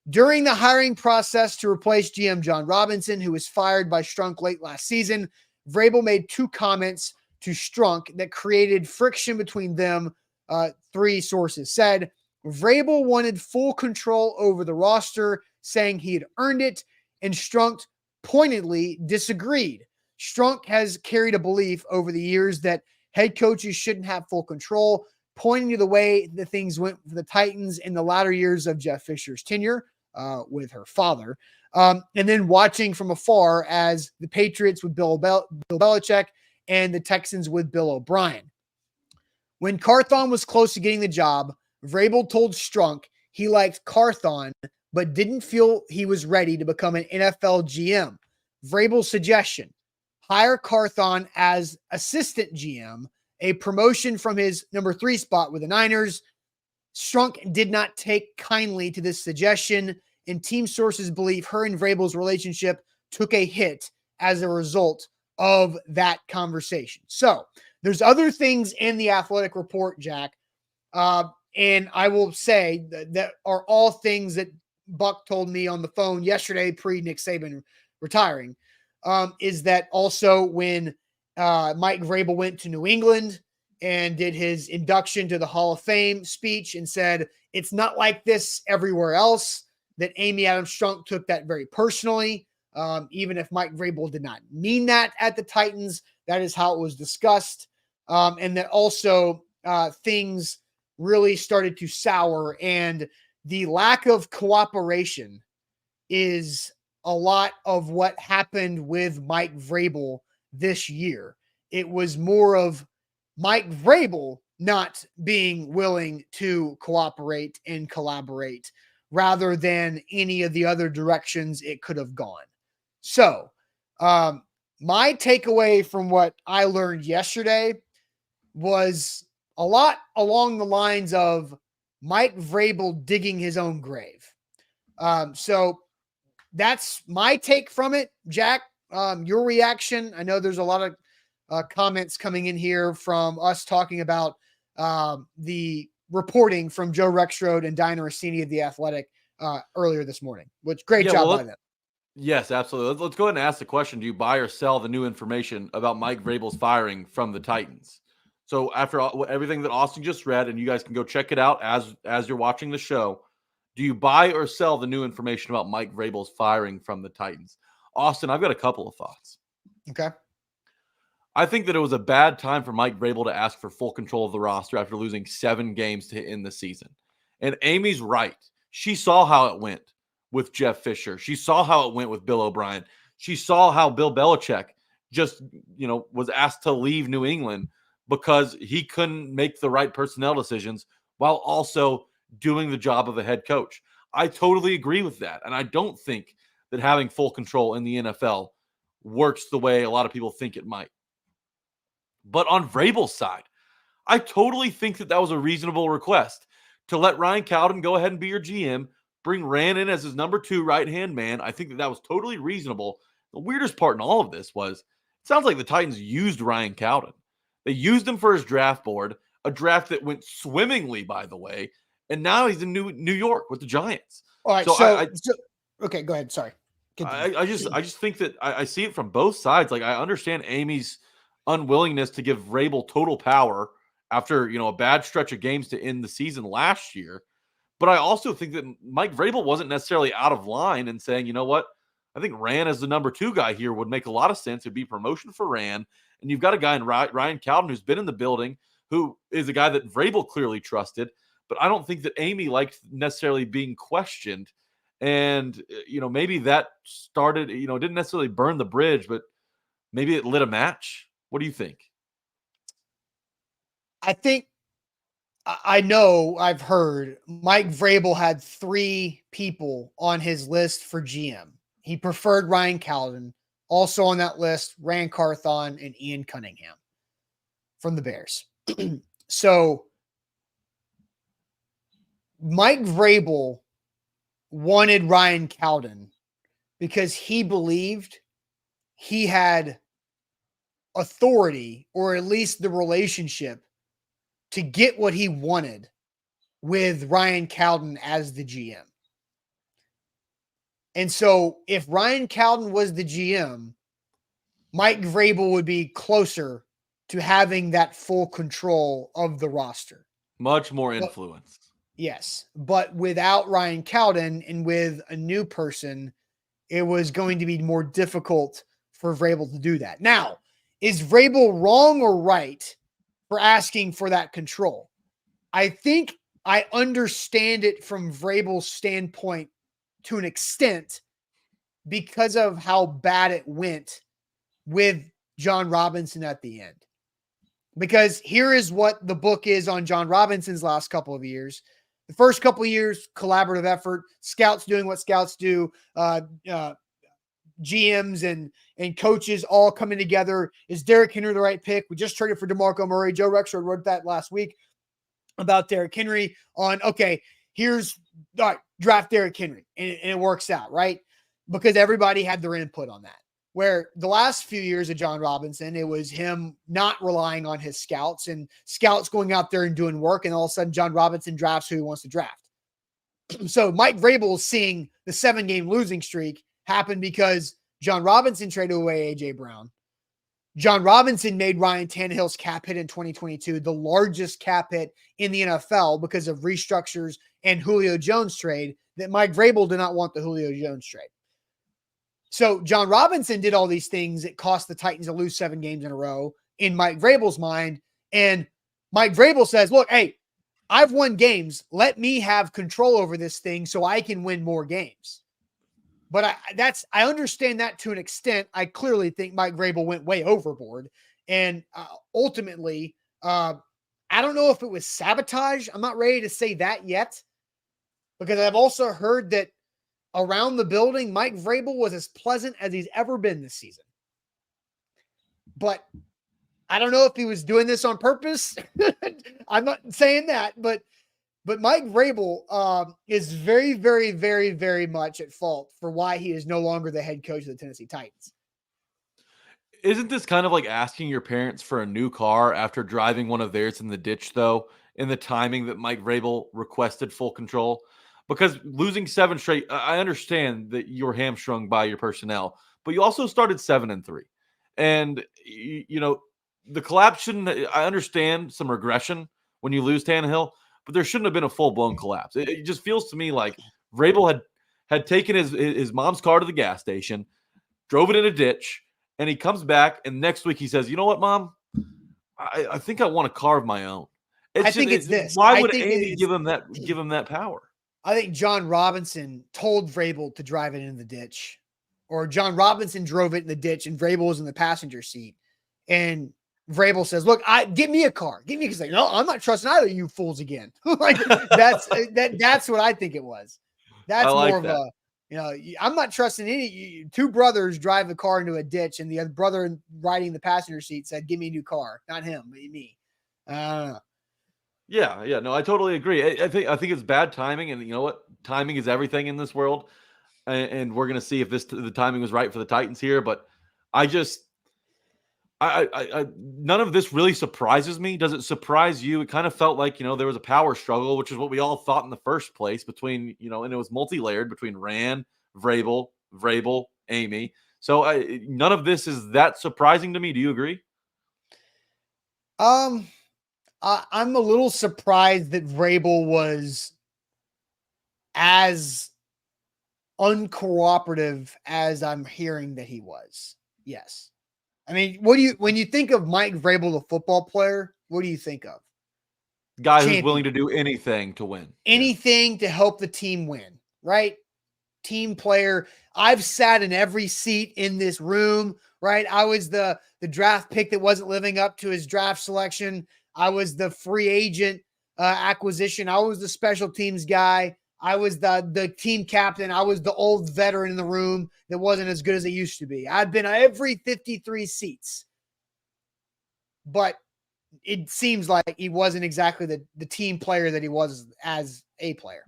During the hiring process to replace GM John Robinson, who was fired by Strunk late last season, Vrabel made two comments to Strunk that created friction between them, three sources said. Vrabel wanted full control over the roster, saying he had earned it, and Strunk pointedly disagreed. Strunk has carried a belief over the years that head coaches shouldn't have full control, pointing to the way that things went for the Titans in the latter years of Jeff Fisher's tenure with her father. And then watching from afar as the Patriots with Bill Belichick and the Texans with Bill O'Brien. When Carthon was close to getting the job, Vrabel told Strunk he liked Carthon, but didn't feel he was ready to become an NFL GM. Vrabel's suggestion, hire Carthon as assistant GM, a promotion from his number 3 spot with the Niners. Strunk did not take kindly to this suggestion, and team sources believe her and Vrabel's relationship took a hit as a result of that conversation. So there's other things in the Athletic report, Jack, and I will say that are all things that Buck told me on the phone yesterday pre-Nick Saban retiring, is that also when Mike Vrabel went to New England and did his induction to the Hall of Fame speech and said, it's not like this everywhere else, that Amy Adams Strunk took that very personally. Even if Mike Vrabel did not mean that at the Titans, that is how it was discussed. And that also things really started to sour, and the lack of cooperation is a lot of what happened with Mike Vrabel this year. It was more of Mike Vrabel not being willing to cooperate and collaborate rather than any of the other directions it could have gone. So, my takeaway from what I learned yesterday was a lot along the lines of Mike Vrabel digging his own grave. So that's my take from it. Jack, your reaction. I know there's a lot of comments coming in here from us talking about the reporting from Joe Rexrode and Diana Rossini of The Athletic earlier this morning, which great job by them. Yes, absolutely. Let's go ahead and ask the question. Do you buy or sell the new information about Mike Vrabel's firing from the Titans? So after everything that Austin just read, and you guys can go check it out as you're watching the show, do you buy or sell the new information about Mike Vrabel's firing from the Titans? Austin, I've got a couple of thoughts. Okay. I think that it was a bad time for Mike Vrabel to ask for full control of the roster after losing 7 games to end the season. And Amy's right. She saw how it went with Jeff Fisher. She saw how it went with Bill O'Brien. She saw how Bill Belichick just, was asked to leave New England because he couldn't make the right personnel decisions while also doing the job of a head coach. I totally agree with that. And I don't think that having full control in the NFL works the way a lot of people think it might. But on Vrabel's side, I totally think that was a reasonable request to let Ryan Cowden go ahead and be your GM, bring Rand in as his number 2 right-hand man. I think that was totally reasonable. The weirdest part in all of this was it sounds like the Titans used Ryan Cowden. They used him for his draft board, a draft that went swimmingly, by the way, and now he's in New York with the Giants. All right, so okay, go ahead. Sorry. I just think that I see it from both sides. Like, I understand Amy's unwillingness to give Vrabel total power after, a bad stretch of games to end the season last year. But I also think that Mike Vrabel wasn't necessarily out of line and saying, you know what, I think Rand as the number 2 guy here would make a lot of sense. It'd be promotion for Rand. And you've got a guy in Ryan Cowden who's been in the building, who is a guy that Vrabel clearly trusted. But I don't think that Amy liked necessarily being questioned. And, maybe that started, didn't necessarily burn the bridge, but maybe it lit a match. What do you think? I know I've heard Mike Vrabel had 3 people on his list for GM. He preferred Ryan Cowden. Also on that list, Rand Carthon and Ian Cunningham from the Bears. So Mike Vrabel wanted Ryan Cowden because he believed he had authority, or at least the relationship, to get what he wanted with Ryan Cowden as the GM. And so if Ryan Cowden was the GM, Mike Vrabel would be closer to having that full control of the roster. Much more influence. Yes. But without Ryan Cowden and with a new person, it was going to be more difficult for Vrabel to do that. Now, is Vrabel wrong or right for asking for that control? I think I understand it from Vrabel's standpoint to an extent because of how bad it went with John Robinson at the end. Because here is what the book is on John Robinson's last couple of years. The first couple of years, collaborative effort, scouts doing what scouts do, GMs and coaches all coming together. Is Derrick Henry the right pick? We just traded for DeMarco Murray. Joe Rexrode wrote that last week about Derrick Henry on, okay, here's draft Derrick Henry. And it works out, right? Because everybody had their input on that. Where the last few years of John Robinson, it was him not relying on his scouts and scouts going out there and doing work. And all of a sudden, John Robinson drafts who he wants to draft. So Mike Vrabel seeing the 7-game losing streak happen because John Robinson traded away A.J. Brown. John Robinson made Ryan Tannehill's cap hit in 2022 the largest cap hit in the NFL because of restructures and Julio Jones trade that Mike Vrabel did not want the Julio Jones trade. So John Robinson did all these things that cost the Titans to lose 7 games in a row in Mike Vrabel's mind. And Mike Vrabel says, look, hey, I've won games. Let me have control over this thing so I can win more games. But I understand that to an extent. I clearly think Mike Vrabel went way overboard And ultimately, I don't know if it was sabotage. I'm not ready to say that yet, because I've also heard that around the building, Mike Vrabel was as pleasant as he's ever been this season. But I don't know if he was doing this on purpose. I'm not saying that, but Mike Vrabel is very, very, very, very much at fault for why he is no longer the head coach of the Tennessee Titans. Isn't this kind of like asking your parents for a new car after driving one of theirs in the ditch, though, in the timing that Mike Vrabel requested full control? Because losing 7 straight, I understand that you're hamstrung by your personnel, but you also started 7-3. And, the collapse shouldn't, I understand some regression when you lose Tannehill, but there shouldn't have been a full blown collapse. It just feels to me like Vrabel had taken his mom's car to the gas station, drove it in a ditch, and he comes back, and next week he says, "You know what, Mom? I think I want a car of my own." I think it's this. Why would Amy give him that power? I think John Robinson told Vrabel to drive it in the ditch, or John Robinson drove it in the ditch, and Vrabel was in the passenger seat. And Vrabel says, "Look, give me a car. Give me." He's like, "No, I'm not trusting either of you fools again." Like that's what I think it was. That's like more of that. I'm not trusting any. Two brothers drive the car into a ditch, and the other brother riding the passenger seat said, "Give me a new car." Not him, but me. I don't know. Yeah, no, I totally agree. I think it's bad timing, and you know what? Timing is everything in this world, and we're gonna see if the timing was right for the Titans here. But I just, none of this really surprises me. Does it surprise you? It kind of felt like there was a power struggle, which is what we all thought in the first place between and it was multi-layered between Rand, Vrabel, Amy. So none of this is that surprising to me. Do you agree? I'm a little surprised that Vrabel was as uncooperative as I'm hearing that he was. Yes. I mean, when you think of Mike Vrabel, the football player, what do you think of? Guy who's willing to do anything to win. Anything to help the team win, right? Team player. I've sat in every seat in this room, right? I was the draft pick that wasn't living up to his draft selection. I was the free agent acquisition. I was the special teams guy. I was the team captain. I was the old veteran in the room that wasn't as good as it used to be. I'd been at every 53 seats. But it seems like he wasn't exactly the team player that he was as a player.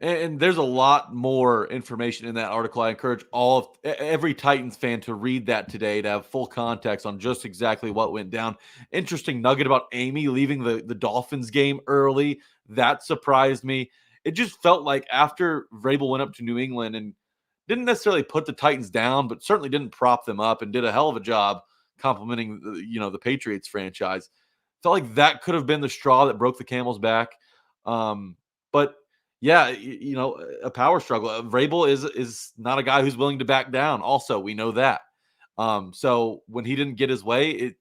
And there's a lot more information in that article. I encourage every Titans fan to read that today to have full context on just exactly what went down. Interesting nugget about Amy leaving the Dolphins game early. That surprised me. It just felt like after Vrabel went up to New England and didn't necessarily put the Titans down, but certainly didn't prop them up and did a hell of a job complimenting the Patriots franchise. Felt like that could have been the straw that broke the camel's back. But yeah, a power struggle. Vrabel is not a guy who's willing to back down. Also, we know that. So when he didn't get his way, it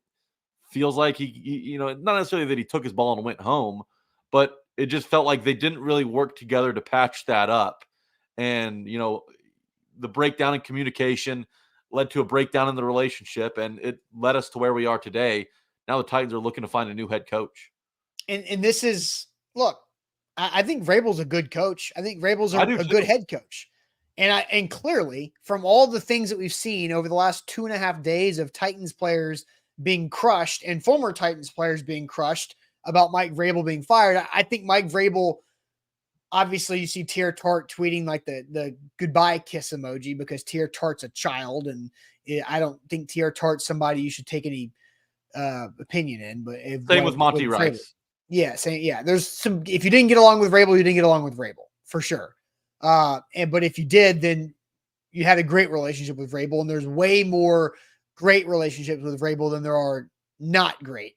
feels like he not necessarily that he took his ball and went home, but it just felt like they didn't really work together to patch that up. And the breakdown in communication led to a breakdown in the relationship, and it led us to where we are today. Now the Titans are looking to find a new head coach. And this is, look, I think Vrabel's a good coach. I think Vrabel's a good head coach. And clearly, from all the things that we've seen over the last 2.5 days of Titans players being crushed and former Titans players being crushed about Mike Vrabel being fired, I think Mike Vrabel, obviously you see Tier Tart tweeting like the goodbye kiss emoji because Tier Tart's a child, and I don't think Tier Tart's somebody you should take any opinion in. But same with Monty Rice. Yeah, there's some. If you didn't get along with Vrabel, you didn't get along with Vrabel for sure. But if you did, then you had a great relationship with Vrabel, and there's way more great relationships with Vrabel than there are not great.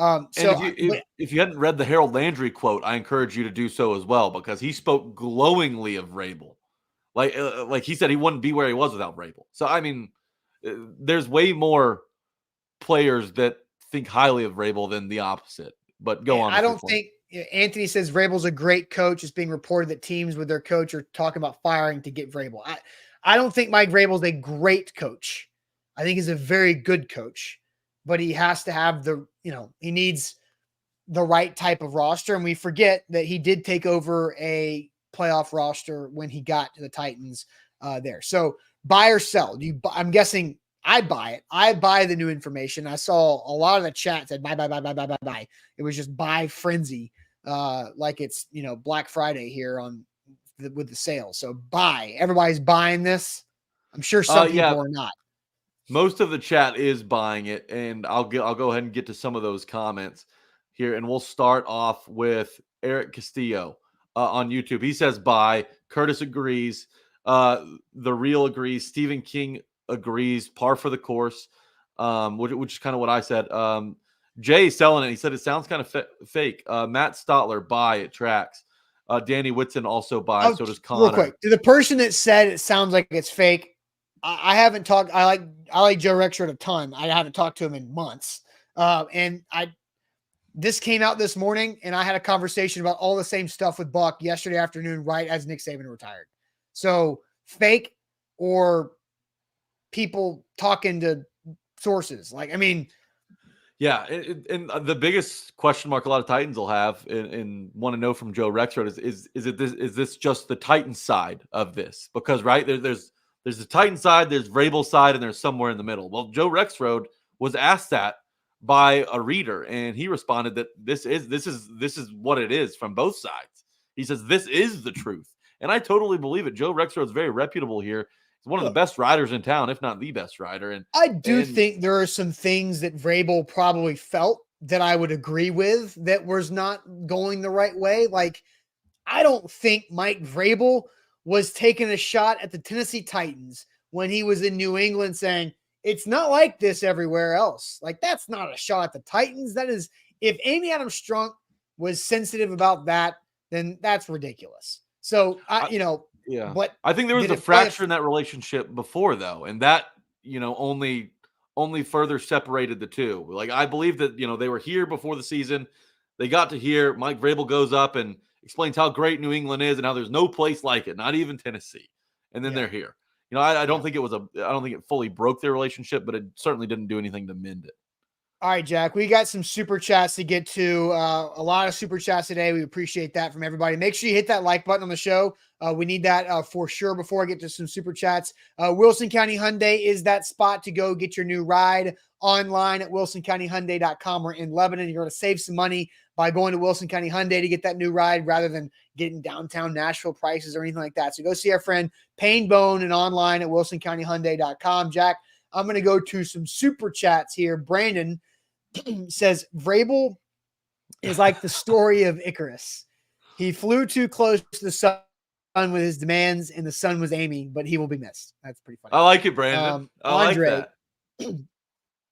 If you hadn't read the Harold Landry quote, I encourage you to do so as well, because he spoke glowingly of Vrabel. Like he said, he wouldn't be where he was without Vrabel. So I mean, there's way more players that think highly of Vrabel than the opposite. But go on. I don't think Anthony says Vrabel's a great coach. It's being reported that teams with their coach are talking about firing to get Vrabel. I don't think Mike Vrabel's a great coach. I think he's a very good coach. but he has to have he needs the right type of roster. And we forget that he did take over a playoff roster when he got to the Titans there. So buy or sell? I'm guessing I buy it. I buy the new information. I saw a lot of the chat said buy, buy, buy, buy, buy, buy, buy. It was just buy frenzy, like it's Black Friday here with the sales. So buy. Everybody's buying this. I'm sure some people are not. Most of the chat is buying it, and I'll go ahead and get to some of those comments here, and we'll start off with Eric Castillo on YouTube. He says buy. Curtis agrees. The Real agrees. Stephen King agrees. Par for the course, which is kind of what I said. Jay's selling it. He said it sounds kind of fake. Matt Stotler, buy. It tracks. Danny Whitson also buys. So does Connor. Real quick, to the person that said it sounds like it's fake, I haven't talked. I like Joe Rexrode a ton. I haven't talked to him in months. This came out this morning, and I had a conversation about all the same stuff with Buck yesterday afternoon, right as Nick Saban retired. So fake or people talking to sources. Yeah, and the biggest question mark a lot of Titans will have and want to know from Joe Rexrode is this just the Titans side of this? Because there's the Titans side, there's Vrabel's side, and there's somewhere in the middle. Well, Joe Rexrode was asked that by a reader, and he responded that this is what it is from both sides. He says this is the truth, and I totally believe it. Joe Rexrode's very reputable here. He's one of the best riders in town, if not the best rider. And I think there are some things that Vrabel probably felt that I would agree with that was not going the right way. Like, I don't think Mike Vrabel was taking a shot at the Tennessee Titans when he was in New England saying, it's not like this everywhere else. Like, that's not a shot at the Titans. That is, if Amy Adams Strunk was sensitive about that, then that's ridiculous. So, yeah. But I think there was a fracture in that relationship before, though, and that only further separated the two. Like, I believe that they were here before the season. They got to here. Mike Vrabel goes up and explains how great New England is and how there's no place like it, not even Tennessee. And then they're here. I don't think it fully broke their relationship, but it certainly didn't do anything to mend it. All right, Jack, we got some super chats to get to. A lot of super chats today. We appreciate that from everybody. Make sure you hit that like button on the show. We need that for sure before I get to some super chats. Wilson County Hyundai is that spot to go get your new ride online at wilsoncountyhyundai.com. We're in Lebanon. You're going to save some money by going to Wilson County Hyundai to get that new ride rather than getting downtown Nashville prices or anything like that. So go see our friend Payne Bone and online at wilsoncountyhyundai.com. Jack, I'm going to go to some super chats here. Brandon says Vrabel is like the story of Icarus. He flew too close to the sun with his demands, and the sun was aiming, but he will be missed. That's pretty funny. I like it, Brandon. Andre, like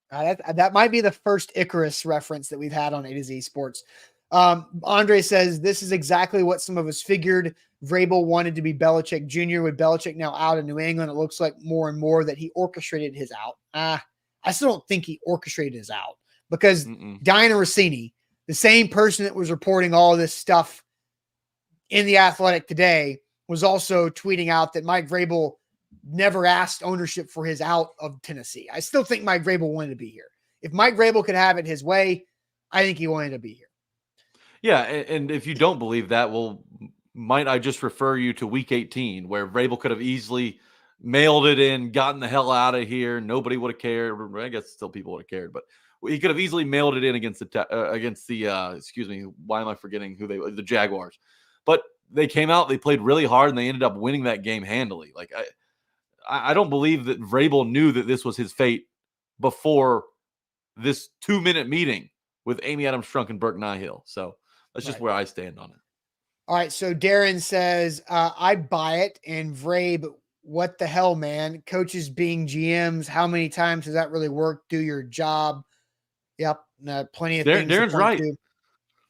that. That might be the first Icarus reference that we've had on A to Z Sports. Andre says this is exactly what some of us figured. Vrabel wanted to be Belichick Jr. With Belichick now out in New England, it looks like more and more that he orchestrated his out. I still don't think he orchestrated his out because Diana Rossini, the same person that was reporting all of this stuff in The Athletic today, was also tweeting out that Mike Vrabel never asked ownership for his out of Tennessee. I still think Mike Vrabel wanted to be here. If Mike Vrabel could have it his way, I think he wanted to be here. Yeah, and if you don't believe that, well, might I just refer you to Week 18, where Vrabel could have easily mailed it in, gotten the hell out of here. Nobody would have cared. I guess still people would have cared, but he could have easily mailed it in against the excuse me, why am I forgetting the Jaguars? But they came out, they played really hard, and they ended up winning that game handily. Like, I don't believe that Vrabel knew that this was his fate before this 2-minute meeting with Amy Adams Strunk and Burke Nihill. So that's just where I stand on it. All right. So Darren says, I buy it. And Vrabe, what the hell, man? Coaches being GMs, how many times does that really work? Do your job. Yep. Plenty of things. Darren's right.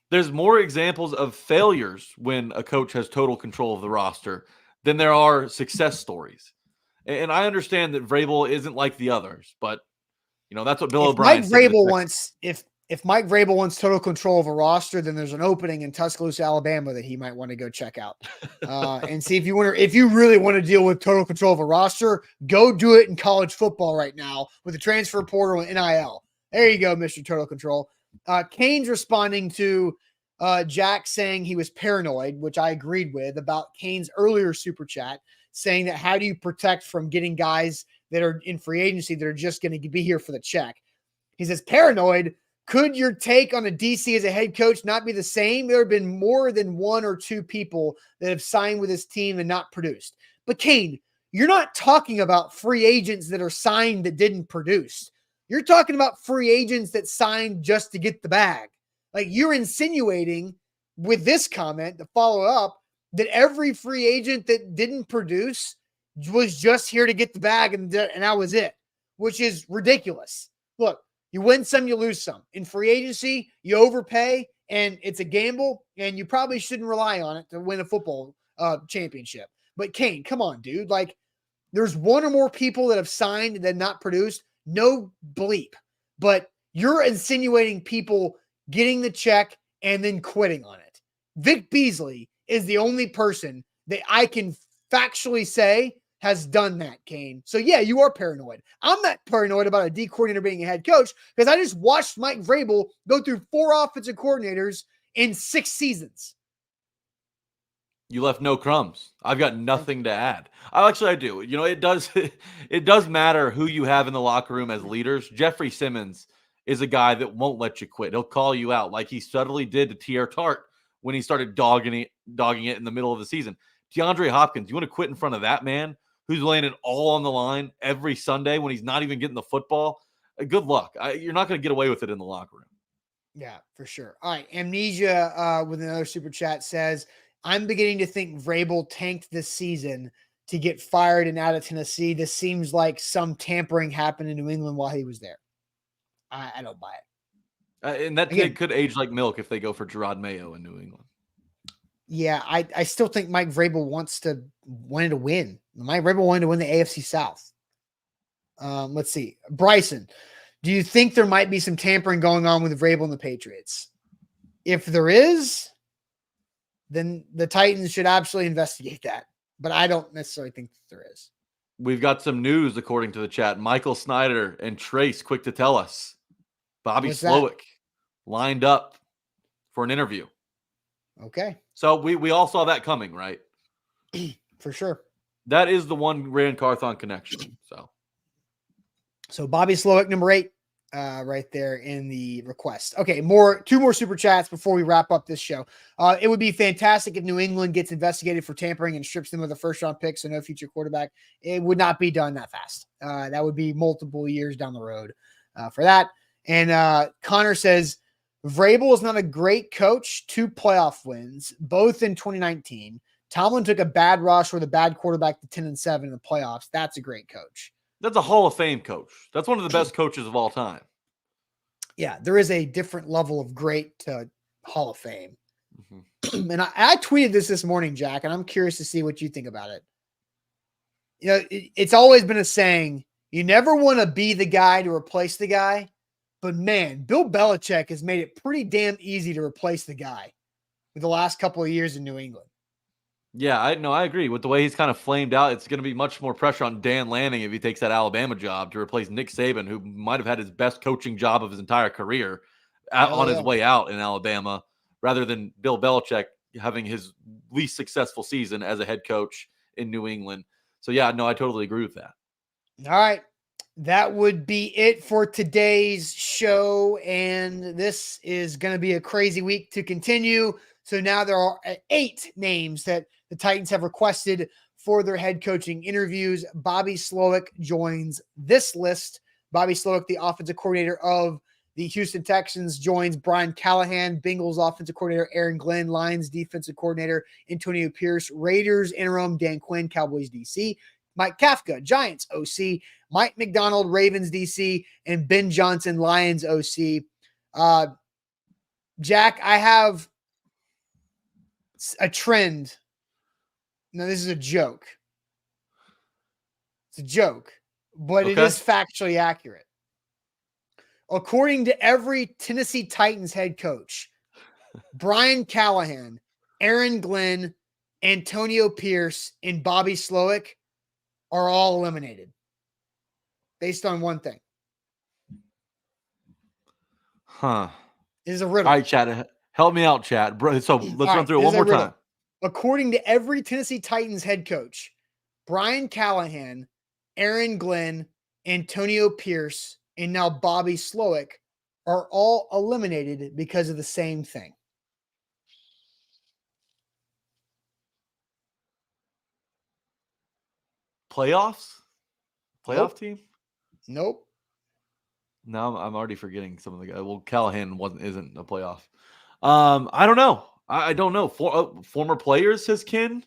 There's more examples of failures when a coach has total control of the roster than there are success stories. And I understand that Vrabel isn't like the others, but that's what Bill O'Brien said. If Mike Vrabel wants total control of a roster, then there's an opening in Tuscaloosa, Alabama that he might want to go check out and see if you really want to deal with total control of a roster, go do it in college football right now with the transfer portal and NIL. There you go, Mr. Total Control. Kane's responding to Jack saying he was paranoid, which I agreed with, about Kane's earlier super chat, saying that how do you protect from getting guys that are in free agency that are just going to be here for the check? He says, paranoid. Could your take on a DC as a head coach not be the same? There have been more than one or two people that have signed with his team and not produced. But Kane, you're not talking about free agents that are signed that didn't produce. You're talking about free agents that signed just to get the bag. Like, you're insinuating with this comment to follow up that every free agent that didn't produce was just here to get the bag and that was it, which is ridiculous. Look, you win some, you lose some. In free agency, you overpay, and it's a gamble, and you probably shouldn't rely on it to win a football championship. But Kane, come on, dude. Like, there's one or more people that have signed and then not produced. No bleep. But you're insinuating people getting the check and then quitting on it. Vic Beasley is the only person that I can factually say has done that, Kane. So yeah, you are paranoid. I'm not paranoid about a D coordinator being a head coach because I just watched Mike Vrabel go through 4 offensive coordinators in 6 seasons. You left no crumbs. I've got nothing to add. I do. You know, it does it does matter who you have in the locker room as leaders. Jeffrey Simmons is a guy that won't let you quit. He'll call you out like he subtly did to T.R. Tart when he started dogging it in the middle of the season. DeAndre Hopkins, you want to quit in front of that man who's laying it all on the line every Sunday when he's not even getting the football? Good luck. You're not going to get away with it in the locker room. Yeah, for sure. All right. Amnesia with another super chat says, I'm beginning to think Vrabel tanked this season to get fired and out of Tennessee. This seems like some tampering happened in New England while he was there. I don't buy it. And that kid could age like milk if they go for Gerard Mayo in New England. Yeah, I still think Mike Vrabel wanted to win. Mike Vrabel wanted to win the AFC South. Let's see. Bryson, do you think there might be some tampering going on with Vrabel and the Patriots? If there is, then the Titans should absolutely investigate that. But I don't necessarily think that there is. We've got some news according to the chat. Michael Snyder and Trace quick to tell us. Bobby Slowick lined up for an interview. Okay. So we all saw that coming, right? For sure. That is the one Rand Carthon connection. So Bobby Slowick, number 8, right there in the request. Okay, 2 more super chats before we wrap up this show. It would be fantastic if New England gets investigated for tampering and strips them of the first-round pick, so no future quarterback. It would not be done that fast. That would be multiple years down the road for that. And Connor says, Vrabel is not a great coach. 2 playoff wins, both in 2019. Tomlin took a bad rush with a bad quarterback to 10-7 in the playoffs. That's a great coach. That's a Hall of Fame coach. That's one of the best coaches of all time. Yeah, there is a different level of great to Hall of Fame. Mm-hmm. And I tweeted this morning, Jack, and I'm curious to see what you think about it. You know, it's always been a saying, you never want to be the guy to replace the guy. But man, Bill Belichick has made it pretty damn easy to replace the guy with the last couple of years in New England. Yeah, I agree. With the way he's kind of flamed out, it's going to be much more pressure on Dan Lanning if he takes that Alabama job to replace Nick Saban, who might have had his best coaching job of his entire career on his way out in Alabama, rather than Bill Belichick having his least successful season as a head coach in New England. So, yeah, no, I totally agree with that. All right. That would be it for today's show. And this is going to be a crazy week to continue. So now there are 8 names that the Titans have requested for their head coaching interviews. Bobby Slowick joins this list. Bobby Slowick, the offensive coordinator of the Houston Texans, joins Brian Callahan, Bengals offensive coordinator, Aaron Glenn, Lions defensive coordinator, Antonio Pierce, Raiders interim, Dan Quinn, Cowboys DC, Mike Kafka, Giants OC, Mike McDonald, Ravens DC, and Ben Johnson, Lions OC. Jack, I have a trend. Now, this is a joke. It's a joke, but It is factually accurate. According to every Tennessee Titans head coach, Brian Callahan, Aaron Glenn, Antonio Pierce, and Bobby Slowick are all eliminated based on one thing. Huh. This is a All riddle. right, chat. Help me out, chat. Bro, so let's run through it one more time. According to every Tennessee Titans head coach, Brian Callahan, Aaron Glenn, Antonio Pierce, and now Bobby Slowick are all eliminated because of the same thing. Playoffs? Playoff Nope. team? Nope. No, I'm already forgetting some of the guys. Well, Callahan isn't a playoff. I don't know. I don't know. Former players, his kin.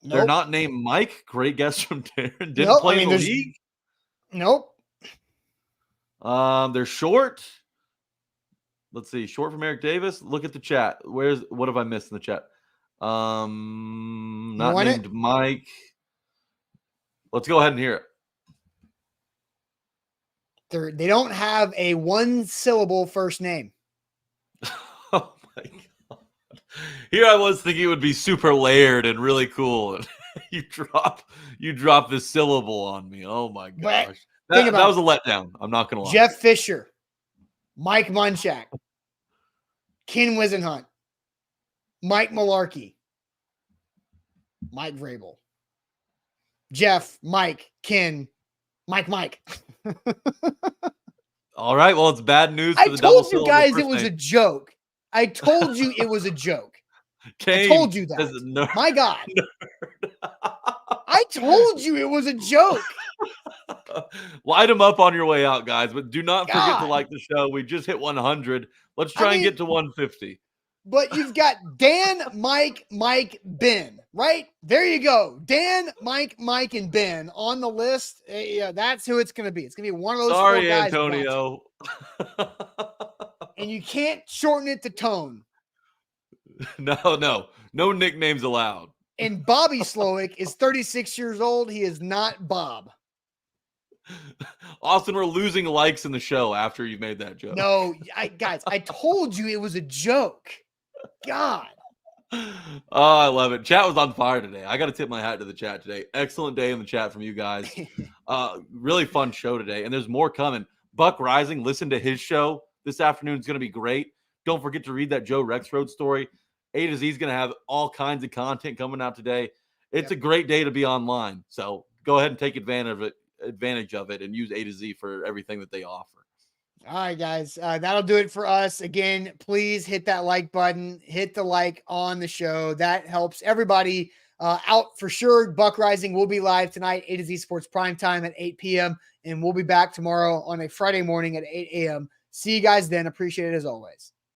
Nope. They're not named Mike. Great guess from Darren. Didn't Nope. play in the league. Nope. They're short. Let's see. Short from Eric Davis. Look at the chat. What have I missed in the chat? Not named Mike. Let's go ahead and hear it. They don't have a one-syllable first name. Oh my god! Here I was thinking it would be super layered and really cool, and you drop this syllable on me. Oh my gosh, that was a letdown. I'm not gonna lie. Jeff Fisher, Mike Munchak, Ken Wisenhunt, Mike Malarkey, Mike Vrabel, Jeff, Mike, Ken, Mike. All right, well, it's bad news. I told you guys it was a joke. I told you it was a joke. I told you that. My God. I told you it was a joke. Light them up on your way out, guys. But do not forget to like the show. We just hit 100. Let's try and get to 150. But you've got Dan, Mike, Ben, right? There you go. Dan, Mike, and Ben on the list. Yeah, that's who it's going to be. It's going to be one of those four guys. Sorry, Antonio. And you can't shorten it to Tone. No nicknames allowed. And Bobby Slowick is 36 years old. He is not Bob. Austin, we're losing likes in the show after you made that joke. No, guys, I told you it was a joke. God. Oh, I love it. Chat was on fire today. I got to tip my hat to the chat today. Excellent day in the chat from you guys. Really fun show today. And there's more coming. Buck Rising, listen to his show this afternoon. It's going to be great. Don't forget to read that Joe Rexroad story. A to Z is going to have all kinds of content coming out today. It's a great day to be online. So go ahead and take advantage of it and use A to Z for everything that they offer. All right, guys, that'll do it for us. Again, please hit that like button, hit the like on the show. That helps everybody out for sure. Buck Rising will be live tonight, A to Z Sports Primetime at 8 p.m. And we'll be back tomorrow on a Friday morning at 8 a.m. See you guys then. Appreciate it as always.